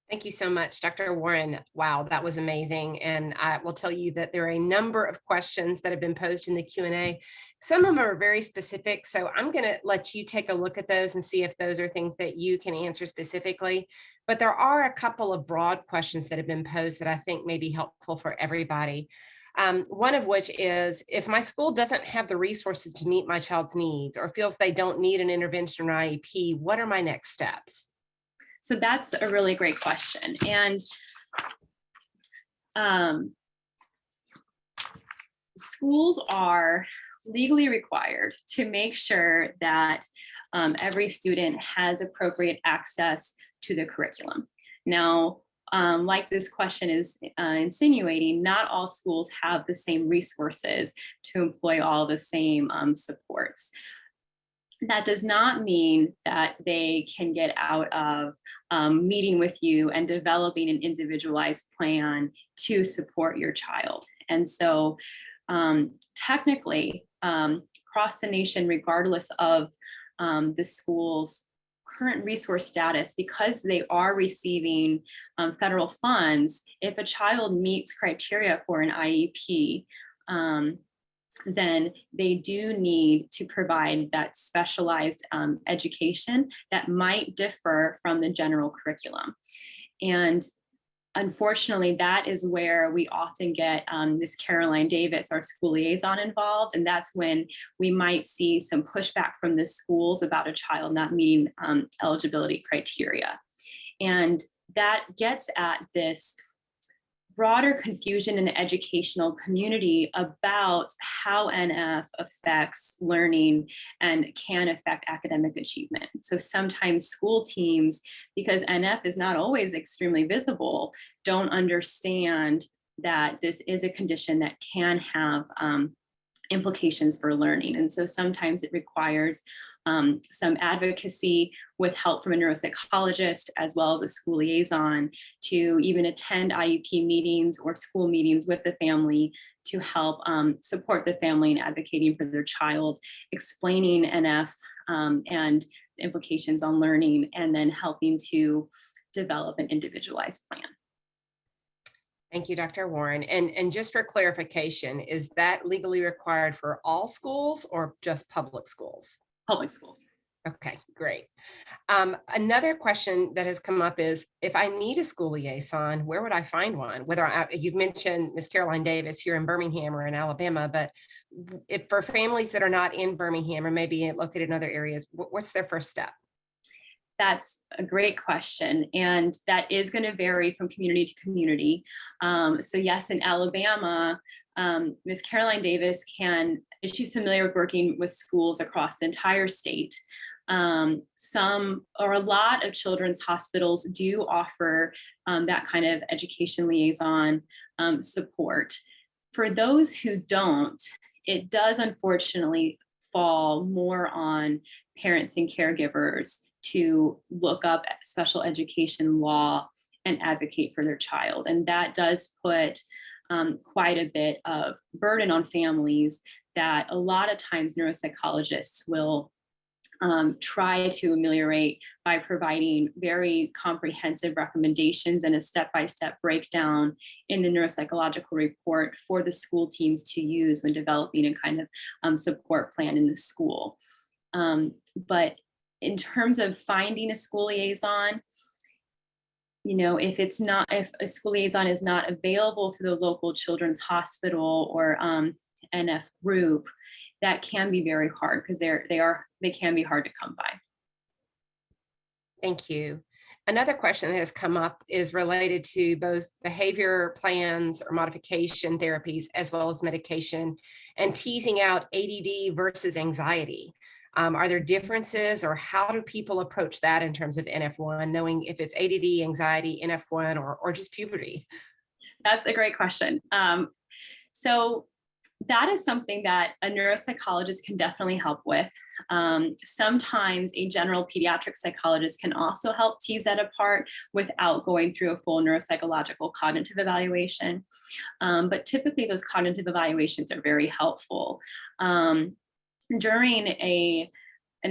Thank you so much, Dr. Warren. Wow, that was amazing. And I will tell you that there are a number of questions that have been posed in the Q&A. Some of them are very specific, so I'm going to let you take a look at those and see if those are things that you can answer specifically. But there are a couple of broad questions that have been posed that I think may be helpful for everybody. One of which is, if my school doesn't have the resources to meet my child's needs or feels they don't need an intervention or IEP, what are my next steps? So that's a really great question. And schools are legally required to make sure that every student has appropriate access to the curriculum. Now, like this question is insinuating, not all schools have the same resources to employ all the same supports. That does not mean that they can get out of meeting with you and developing an individualized plan to support your child. And so technically, across the nation, regardless of the school's current resource status, because they are receiving federal funds, if a child meets criteria for an IEP, then they do need to provide that specialized education that might differ from the general curriculum. And unfortunately, that is where we often get Ms. Caroline Davis, our school liaison, involved. And that's when we might see some pushback from the schools about a child not meeting eligibility criteria. And that gets at this broader confusion in the educational community about how NF affects learning and can affect academic achievement. So sometimes school teams, because NF is not always extremely visible, don't understand that this is a condition that can have implications for learning. And so sometimes it requires some advocacy with help from a neuropsychologist, as well as a school liaison, to even attend IEP meetings or school meetings with the family to help support the family in advocating for their child, explaining NF and implications on learning, and then helping to develop an individualized plan. Thank you, Dr. Warren. And just for clarification, is that legally required for all schools or just public schools? Public schools. Okay, great. Another question that has come up is, if I need a school liaison, where would I find one? You've mentioned Ms. Caroline Davis here in Birmingham or in Alabama, but if for families that are not in Birmingham or maybe located in other areas, what's their first step? That's a great question. And that is going to vary from community to community. So yes, in Alabama, Ms. Caroline Davis she's familiar with working with schools across the entire state. Some or a lot of children's hospitals do offer that kind of education liaison support. For those who don't, it does unfortunately fall more on parents and caregivers to look up special education law and advocate for their child. And that does put quite a bit of burden on families that a lot of times neuropsychologists will try to ameliorate by providing very comprehensive recommendations and a step-by-step breakdown in the neuropsychological report for the school teams to use when developing a kind of support plan in the school. But in terms of finding a school liaison, if a school liaison is not available through the local children's hospital or NF group, that can be very hard because they can be hard to come by. Thank you. Another question that has come up is related to both behavior plans or modification therapies, as well as medication, and teasing out ADD versus anxiety. Are there differences, or how do people approach that in terms of NF1, knowing if it's ADD, anxiety, NF1, or just puberty? That's a great question. So that is something that a neuropsychologist can definitely help with. Sometimes a general pediatric psychologist can also help tease that apart without going through a full neuropsychological cognitive evaluation. But typically those cognitive evaluations are very helpful. During an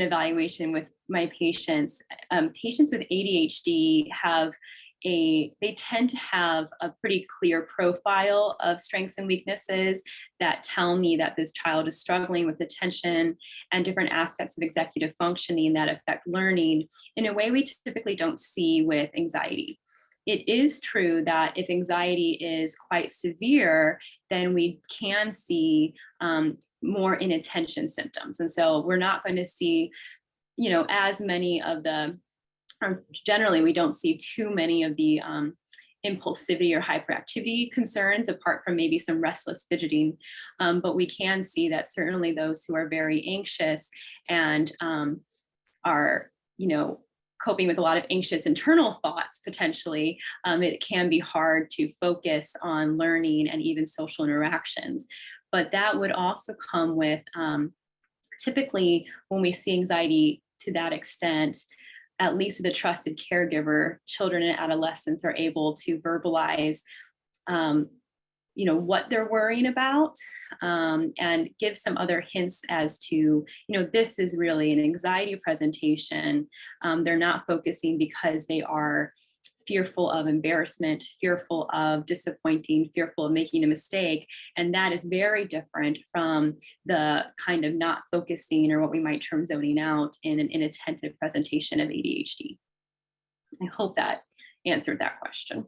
evaluation with my patients, patients with ADHD they tend to have a pretty clear profile of strengths and weaknesses that tell me that this child is struggling with attention and different aspects of executive functioning that affect learning in a way we typically don't see with anxiety. it is true that if anxiety is quite severe, then we can see more inattention symptoms. And so we're not going to see, as many of the, or generally we don't see too many of the impulsivity or hyperactivity concerns, apart from maybe some restless fidgeting. But we can see that certainly those who are very anxious and are, coping with a lot of anxious internal thoughts, potentially, it can be hard to focus on learning and even social interactions. But that would also come with, typically when we see anxiety to that extent, at least with a trusted caregiver, children and adolescents are able to verbalize what they're worrying about, and give some other hints as to, this is really an anxiety presentation. They're not focusing because they are fearful of embarrassment, fearful of disappointing, fearful of making a mistake. And that is very different from the kind of not focusing, or what we might term zoning out, in an inattentive presentation of ADHD. I hope that answered that question.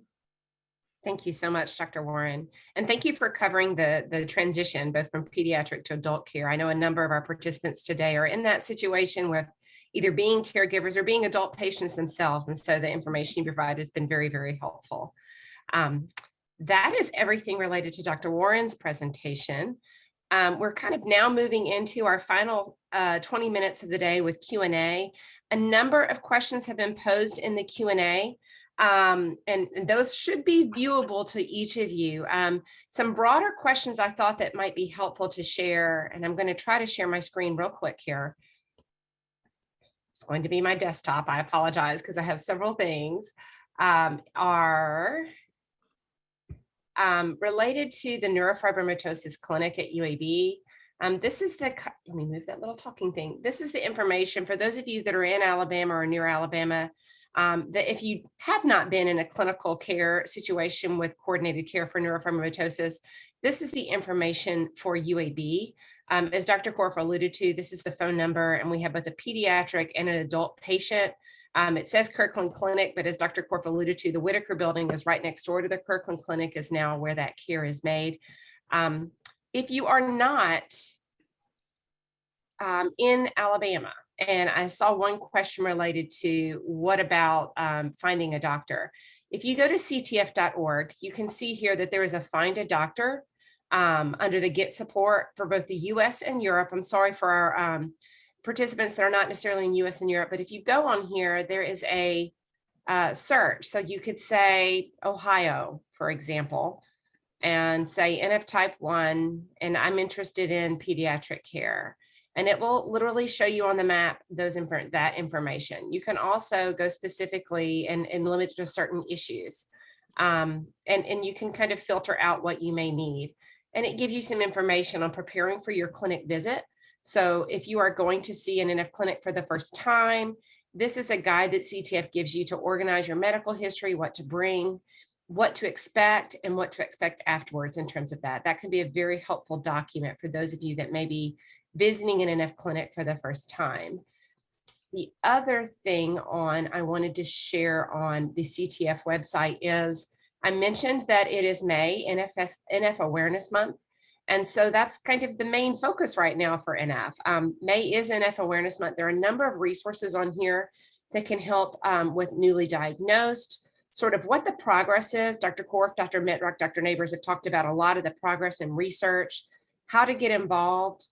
Thank you so much, Dr. Warren. And thank you for covering the transition, both from pediatric to adult care. I know a number of our participants today are in that situation with either being caregivers or being adult patients themselves. And so the information you provide has been very, very helpful. That is everything related to Dr. Warren's presentation. We're kind of now moving into our final 20 minutes of the day with Q&A. A number of questions have been posed in the Q&A. And those should be viewable to each of you. Some broader questions I thought that might be helpful to share, and I'm going to try to share my screen real quick here. It's going to be my desktop. I apologize because I have several things, are related to the Neurofibromatosis clinic at UAB. This is let me move that little talking thing. This is the information for those of you that are in Alabama or near Alabama, that if you have not been in a clinical care situation with coordinated care for neurofibromatosis, this is the information for UAB. As Dr. Korf alluded to, this is the phone number, and we have both a pediatric and an adult patient. It says Kirkland Clinic, but as Dr. Korf alluded to, the Whitaker building is right next door to the Kirkland Clinic, is now where that care is made. If you are not in Alabama, and I saw one question related to what about finding a doctor. If you go to ctf.org, you can see here that there is a Find a Doctor under the Get Support for both the US and Europe. I'm sorry for our participants that are not necessarily in US and Europe, but if you go on here, there is a search. So you could say Ohio, for example, and say NF type 1, and I'm interested in pediatric care. And it will literally show you on the map that information. You can also go specifically and limit to certain issues. And you can kind of filter out what you may need. And it gives you some information on preparing for your clinic visit. So if you are going to see an NF clinic for the first time, this is a guide that CTF gives you to organize your medical history, what to bring, what to expect, and what to expect afterwards in terms of that. That can be a very helpful document for those of you that may be visiting an NF clinic for the first time. The other thing I wanted to share on the CTF website is, I mentioned that it is May, NF Awareness Month. And so that's kind of the main focus right now for NF. May is NF Awareness Month. There are a number of resources on here that can help with newly diagnosed, sort of what the progress is. Dr. Korf, Dr. Mitrock, Dr. Neighbors have talked about a lot of the progress in research, how to get involved.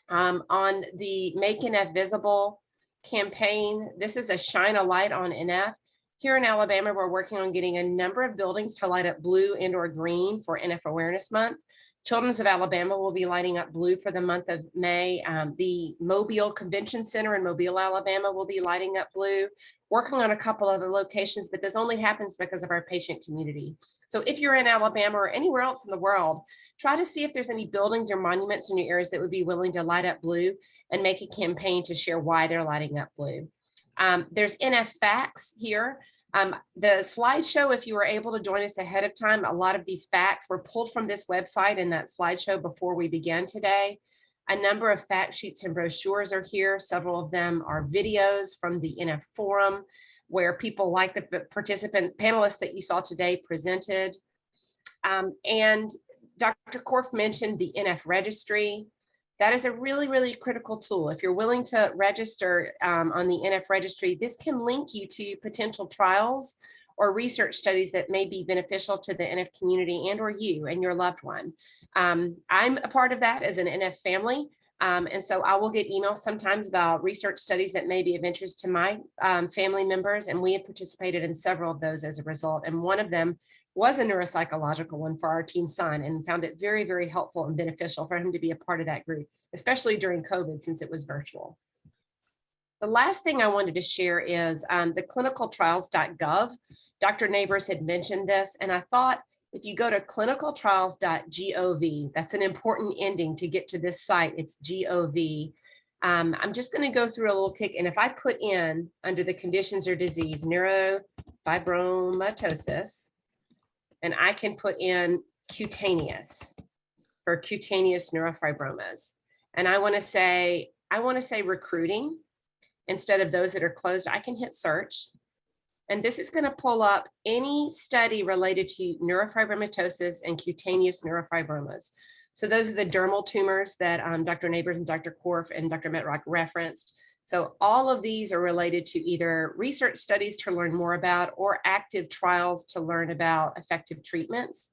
On the Make NF Visible campaign, this is a shine a light on NF. Here in Alabama, we're working on getting a number of buildings to light up blue and or green for NF Awareness Month. Children's of Alabama will be lighting up blue for the month of May. The Mobile Convention Center in Mobile, Alabama will be lighting up blue. Working on a couple other locations, but this only happens because of our patient community. So if you're in Alabama or anywhere else in the world, try to see if there's any buildings or monuments in your areas that would be willing to light up blue and make a campaign to share why they're lighting up blue. There's NF facts here. The slideshow, if you were able to join us ahead of time, a lot of these facts were pulled from this website in that slideshow before we began today. A number of fact sheets and brochures are here. Several of them are videos from the NF forum. where people like the participant panelists that you saw today presented. And Dr. Korf mentioned the NF registry. That is a really, really critical tool. If you're willing to register on the NF registry, this can link you to potential trials or research studies that may be beneficial to the NF community and or you and your loved one. I'm a part of that as an NF family. And so I will get emails sometimes about research studies that may be of interest to my family members. And we have participated in several of those as a result. And one of them was a neuropsychological one for our teen son, and found it very, very helpful and beneficial for him to be a part of that group, especially during COVID since it was virtual. The last thing I wanted to share is the clinicaltrials.gov. Dr. Neighbors had mentioned this, and I thought if you go to clinicaltrials.gov, that's an important ending to get to this site. It's GOV. I'm just going to go through a little kick, and if I put in under the conditions or disease, neurofibromatosis, and I can put in cutaneous for cutaneous neurofibromas, and I want to say recruiting instead of those that are closed, I can hit search. And this is going to pull up any study related to neurofibromatosis and cutaneous neurofibromas. So those are the dermal tumors that Dr. Neighbors and Dr. Korf and Dr. Metrock referenced. So all of these are related to either research studies to learn more about or active trials to learn about effective treatments.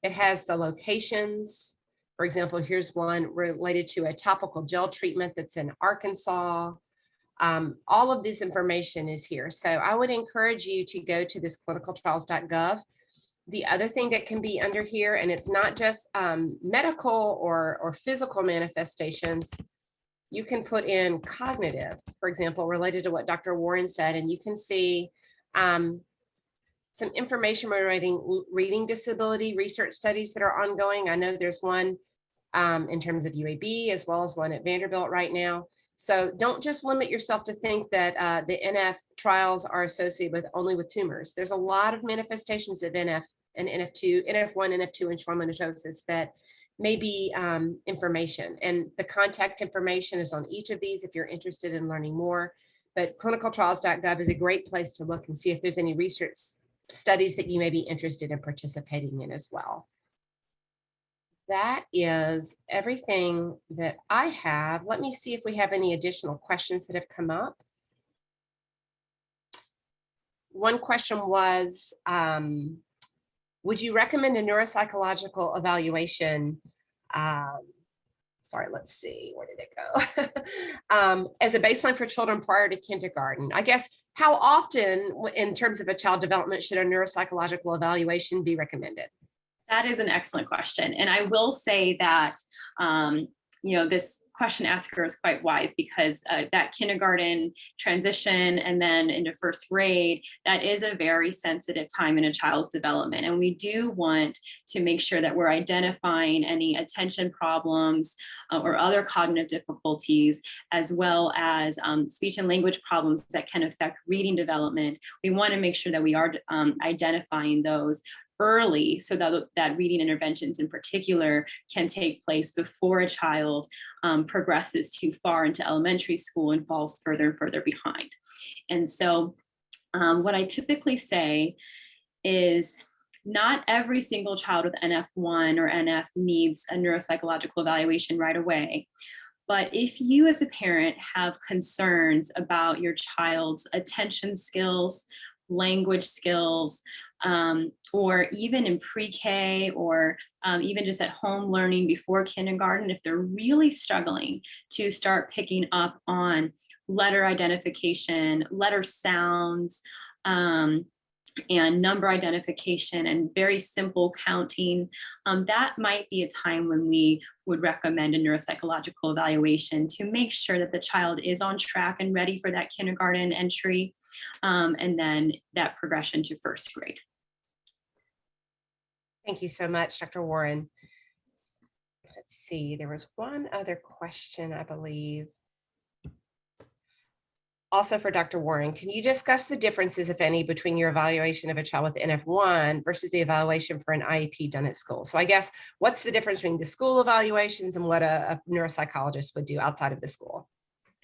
It has the locations. For example, here's one related to a topical gel treatment that's in Arkansas. All of this information is here. So I would encourage you to go to this clinicaltrials.gov. The other thing that can be under here, and it's not just medical or physical manifestations, you can put in cognitive, for example, related to what Dr. Warren said, and you can see some information regarding reading disability research studies that are ongoing. I know there's one in terms of UAB as well as one at Vanderbilt right now. So don't just limit yourself to think that the NF trials are associated only with tumors. There's a lot of manifestations of NF and NF2, NF1, NF2, and schwannomatosis that may be information. And the contact information is on each of these if you're interested in learning more. But clinicaltrials.gov is a great place to look and see if there's any research studies that you may be interested in participating in as well. That is everything that I have. Let me see if we have any additional questions that have come up. One question was, would you recommend a neuropsychological evaluation? Sorry, let's see, where did it go? As a baseline for children prior to kindergarten. I guess, how often in terms of a child development should a neuropsychological evaluation be recommended? That is an excellent question. And I will say that, this question asker is quite wise, because that kindergarten transition and then into first grade, that is a very sensitive time in a child's development. And we do want to make sure that we're identifying any attention problems or other cognitive difficulties, as well as speech and language problems that can affect reading development. We want to make sure that we are identifying those early, so that reading interventions in particular can take place before a child progresses too far into elementary school and falls further and further behind. And so what I typically say is, not every single child with NF1 or NF needs a neuropsychological evaluation right away. But if you as a parent have concerns about your child's attention skills, language skills, or even in pre-K, or even just at home learning before kindergarten, if they're really struggling to start picking up on letter identification, letter sounds, and number identification and very simple counting, that might be a time when we would recommend a neuropsychological evaluation to make sure that the child is on track and ready for that kindergarten entry, and then that progression to first grade. Thank you so much, Dr. Warren. Let's see, there was one other question, I believe. Also for Dr. Warren, can you discuss the differences, if any, between your evaluation of a child with NF1 versus the evaluation for an IEP done at school? So I guess, what's the difference between the school evaluations and what a neuropsychologist would do outside of the school?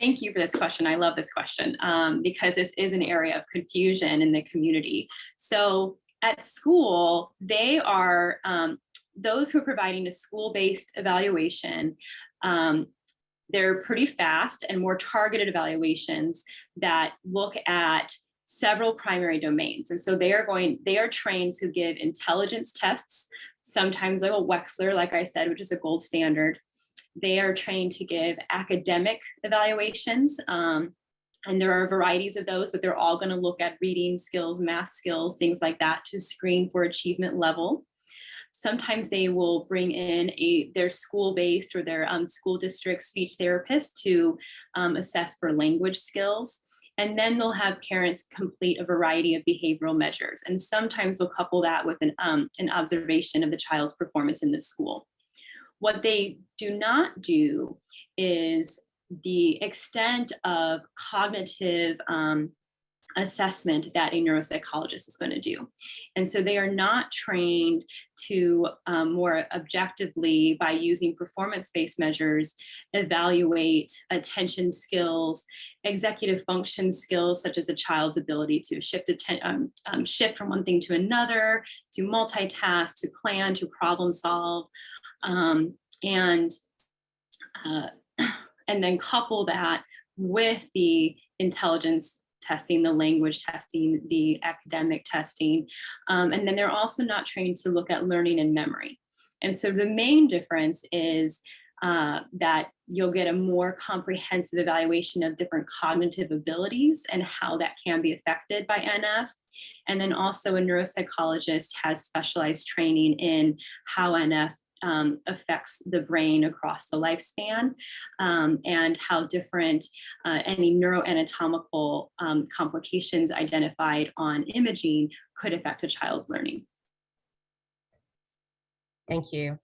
Thank you for this question. I love this question because this is an area of confusion in the community. So at school, they are those who are providing a school-based evaluation. They're pretty fast and more targeted evaluations that look at several primary domains. And so they are trained to give intelligence tests, sometimes like a Wechsler, like I said, which is a gold standard. They are trained to give academic evaluations. And there are varieties of those, but they're all going to look at reading skills, math skills, things like that to screen for achievement level. Sometimes they will bring in their school-based or their school district speech therapist to assess for language skills. And then they'll have parents complete a variety of behavioral measures. And sometimes they'll couple that with an observation of the child's performance in the school. What they do not do is the extent of cognitive assessment that a neuropsychologist is going to do. And so they are not trained to more objectively, by using performance-based measures, evaluate attention skills, executive function skills, such as a child's ability to shift from one thing to another, to multitask, to plan, to problem solve, and then couple that with the intelligence testing, the language testing, the academic testing. And then they're also not trained to look at learning and memory. And so the main difference is that you'll get a more comprehensive evaluation of different cognitive abilities and how that can be affected by NF. And then also a neuropsychologist has specialized training in how NF affects the brain across the lifespan, and how different any neuroanatomical complications identified on imaging could affect a child's learning. Thank you.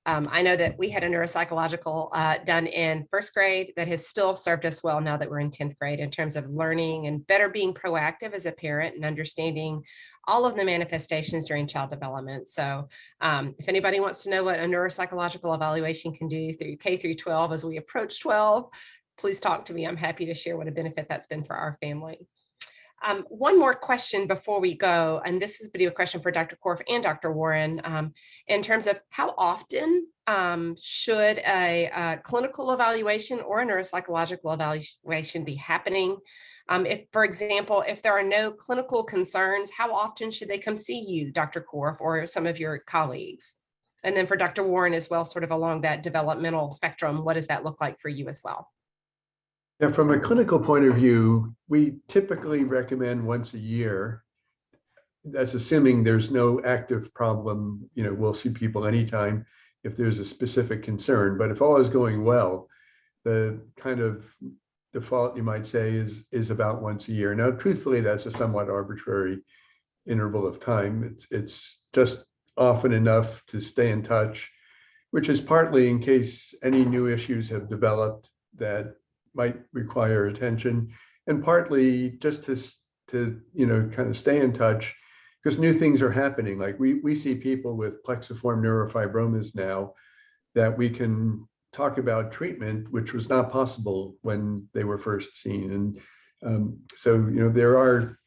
I know that we had a neuropsychological done in first grade that has still served us well now that we're in 10th grade in terms of learning and better being proactive as a parent and understanding all of the manifestations during child development. So if anybody wants to know what a neuropsychological evaluation can do through K through 12 as we approach 12, please talk to me. I'm happy to share what a benefit that's been for our family. One more question before we go, and this is a video question for Dr. Korf and Dr. Warren, in terms of how often should a clinical evaluation or a neuropsychological evaluation be happening? If, for example, if there are no clinical concerns, how often should they come see you, Dr. Korf, or some of your colleagues? And then for Dr. Warren as well, sort of along that developmental spectrum, what does that look like for you as well? Yeah, from a clinical point of view, we typically recommend once a year. That's assuming there's no active problem. You know, we'll see people anytime if there's a specific concern. But if all is going well, the kind of default, you might say, is about once a year. Now, truthfully, that's a somewhat arbitrary interval of time. It's just often enough to stay in touch, which is partly in case any new issues have developed that might require attention, and partly just to kind of stay in touch because new things are happening. Like we see people with plexiform neurofibromas now that we can talk about treatment, which was not possible when they were first seen. And so there are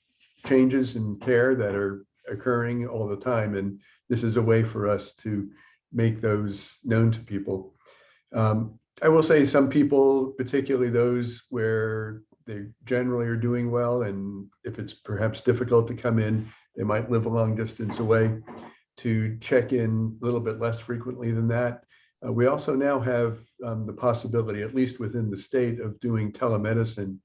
changes in care that are occurring all the time, and this is a way for us to make those known to people. I will say some people, particularly those where they generally are doing well, and if it's perhaps difficult to come in, they might live a long distance away, to check in a little bit less frequently than that. We also now have the possibility, at least within the state, of doing telemedicine,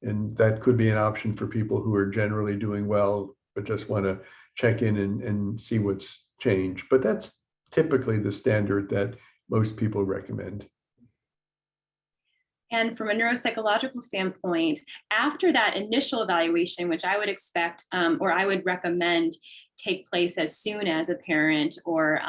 and that could be an option for people who are generally doing well, but just want to check in and see what's changed. But that's typically the standard that most people recommend. And from a neuropsychological standpoint, after that initial evaluation, which I would expect or I would recommend take place as soon as a parent or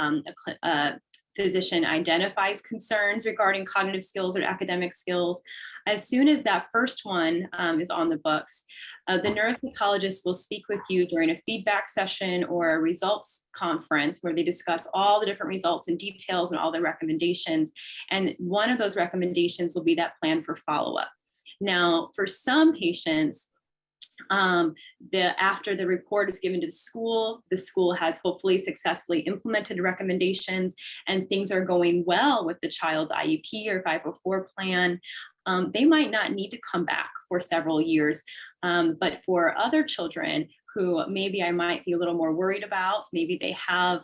a physician identifies concerns regarding cognitive skills or academic skills, as soon as that first one is on the books, the neuropsychologist will speak with you during a feedback session or a results conference where they discuss all the different results and details and all the recommendations. And one of those recommendations will be that plan for follow-up. Now, for some patients, after the report is given to the school has hopefully successfully implemented recommendations and things are going well with the child's IEP or 504 plan. They might not need to come back for several years. But for other children who maybe I might be a little more worried about, maybe they have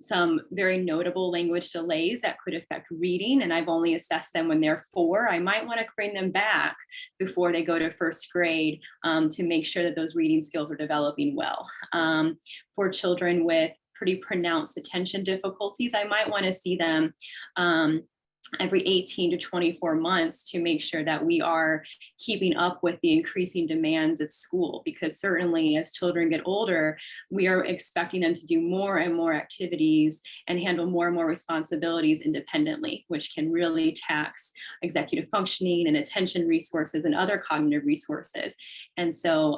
some very notable language delays that could affect reading, and I've only assessed them when they're 4, I might want to bring them back before they go to first grade to make sure that those reading skills are developing well. For children with pretty pronounced attention difficulties, I might want to see them every 18 to 24 months to make sure that we are keeping up with the increasing demands of school, because certainly as children get older, we are expecting them to do more and more activities and handle more and more responsibilities independently, which can really tax executive functioning and attention resources and other cognitive resources. And so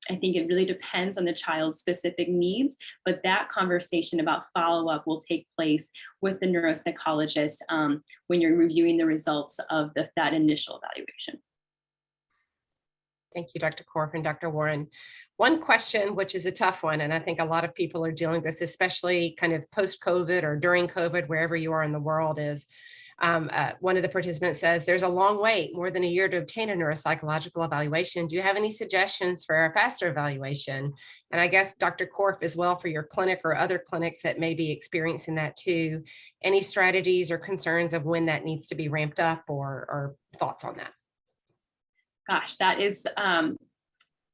I think it really depends on the child's specific needs, but that conversation about follow-up will take place with the neuropsychologist when you're reviewing the results of that initial evaluation. Thank you, Dr. Korf and Dr. Warren. One question, which is a tough one, and I think a lot of people are dealing with this, especially kind of post-COVID or during COVID, wherever you are in the world, is one of the participants says, there's a long wait, more than a year, to obtain a neuropsychological evaluation. Do you have any suggestions for a faster evaluation? And I guess Dr. Korf as well, for your clinic or other clinics that may be experiencing that too, any strategies or concerns of when that needs to be ramped up, or thoughts on that? Gosh, that is,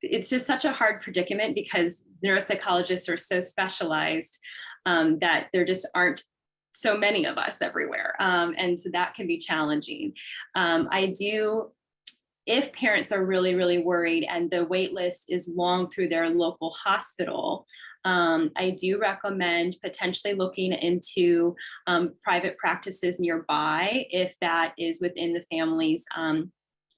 it's just such a hard predicament because neuropsychologists are so specialized that there just aren't so many of us everywhere. And so that can be challenging. If parents are really, really worried and the wait list is long through their local hospital, I do recommend potentially looking into private practices nearby if that is within the family's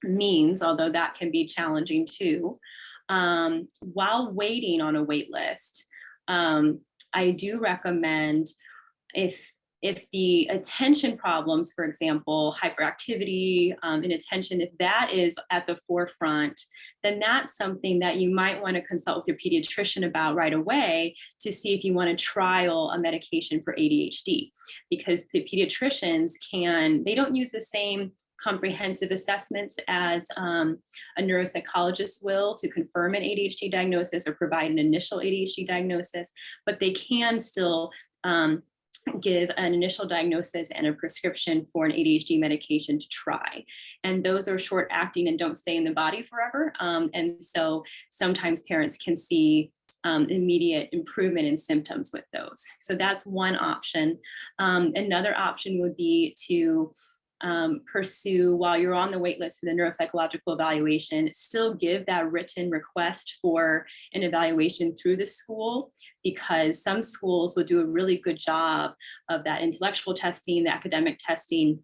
means, although that can be challenging too. While waiting on a wait list, I do recommend if the attention problems, for example, hyperactivity, inattention, if that is at the forefront, then that's something that you might want to consult with your pediatrician about right away to see if you want to trial a medication for ADHD. Because the pediatricians they don't use the same comprehensive assessments as a neuropsychologist will to confirm an ADHD diagnosis or provide an initial ADHD diagnosis, but they can still give an initial diagnosis and a prescription for an ADHD medication to try. And those are short acting and don't stay in the body forever. And so sometimes parents can see immediate improvement in symptoms with those. So that's one option. Another option would be to pursue, while you're on the wait list for the neuropsychological evaluation, still give that written request for an evaluation through the school, because some schools will do a really good job of that intellectual testing, the academic testing,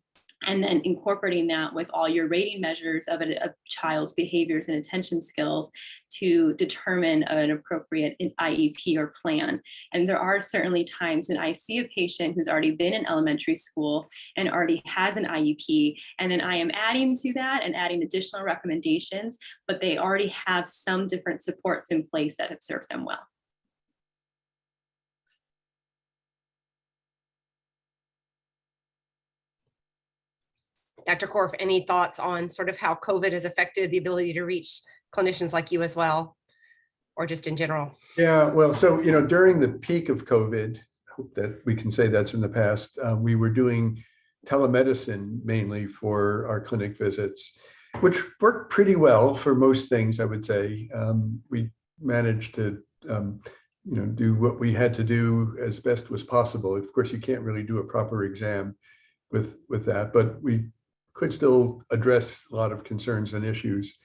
and then incorporating that with all your rating measures of a child's behaviors and attention skills to determine an appropriate IEP or plan. And there are certainly times when I see a patient who's already been in elementary school and already has an IEP, and then I am adding to that and adding additional recommendations, but they already have some different supports in place that have served them well. Dr. Korf, any thoughts on sort of how COVID has affected the ability to reach clinicians like you as well, or just in general? Yeah, well, so, during the peak of COVID, I hope that we can say that's in the past, we were doing telemedicine mainly for our clinic visits, which worked pretty well for most things, I would say. We managed to, do what we had to do as best was possible. Of course, you can't really do a proper exam with that, but we could still address a lot of concerns and issues.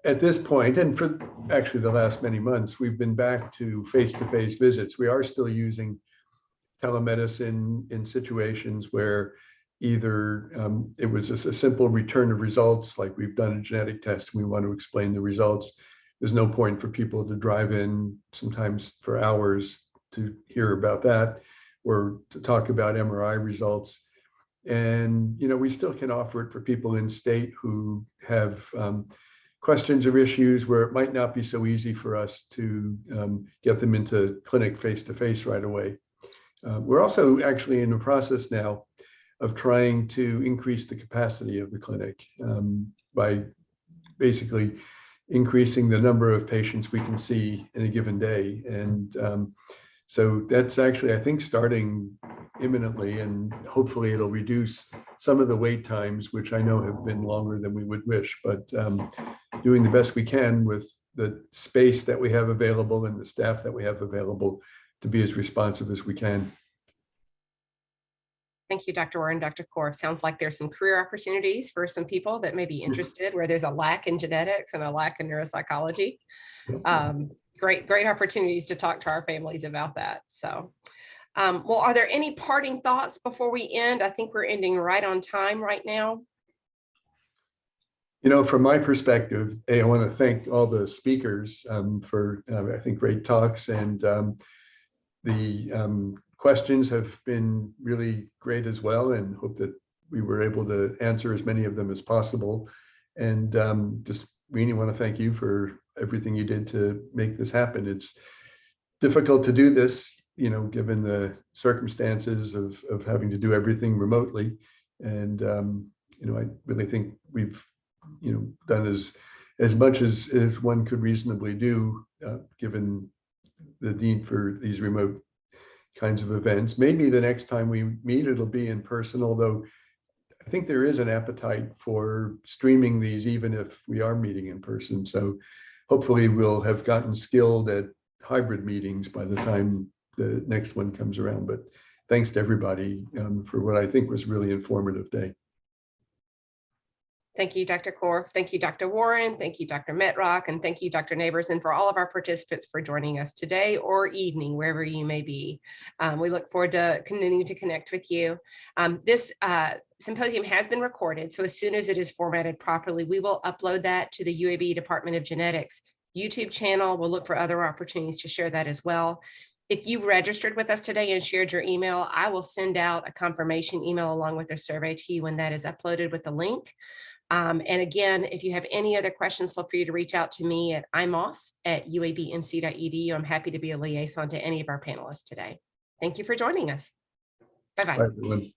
At this point, and for actually the last many months, we've been back to face-to-face visits. We are still using telemedicine in situations where either it was just a simple return of results, like we've done a genetic test and we want to explain the results. There's no point for people to drive in sometimes for hours to hear about that or to talk about MRI results. And, we still can offer it for people in state who have questions or issues where it might not be so easy for us to get them into clinic face-to-face right away. We're also actually in the process now of trying to increase the capacity of the clinic by basically increasing the number of patients we can see in a given day. And so that's actually, I think, starting imminently, and hopefully it'll reduce some of the wait times, which I know have been longer than we would wish, but doing the best we can with the space that we have available and the staff that we have available to be as responsive as we can. Thank you, Dr. Warren, Dr. Korf. Sounds like there's some career opportunities for some people that may be interested where there's a lack in genetics and a lack in neuropsychology. Great opportunities to talk to our families about that. So, well, are there any parting thoughts before we end? I think we're ending right on time right now. From my perspective, I want to thank all the speakers for, I think, great talks, and the questions have been really great as well, and hope that we were able to answer as many of them as possible. And just really want to thank you for everything you did to make this happen. It's difficult to do this, given the circumstances of having to do everything remotely. And, I really think we've, done as much as one could reasonably do, given the need for these remote kinds of events. Maybe the next time we meet, it'll be in person, although I think there is an appetite for streaming these, even if we are meeting in person. So hopefully we'll have gotten skilled at hybrid meetings by the time the next one comes around. But thanks to everybody for what I think was a really informative day. Thank you, Dr. Korf. Thank you, Dr. Warren. Thank you, Dr. Metrock. And thank you, Dr. Neighbors, and for all of our participants for joining us today or evening, wherever you may be. We look forward to continuing to connect with you. This symposium has been recorded, so as soon as it is formatted properly, we will upload that to the UAB Department of Genetics YouTube channel. We'll look for other opportunities to share that as well. If you registered with us today and shared your email, I will send out a confirmation email along with the survey to you when that is uploaded with the link. And again, if you have any other questions, feel free to reach out to me at imos@uabmc.edu. I'm happy to be a liaison to any of our panelists today. Thank you for joining us. Bye-bye. Bye, everyone.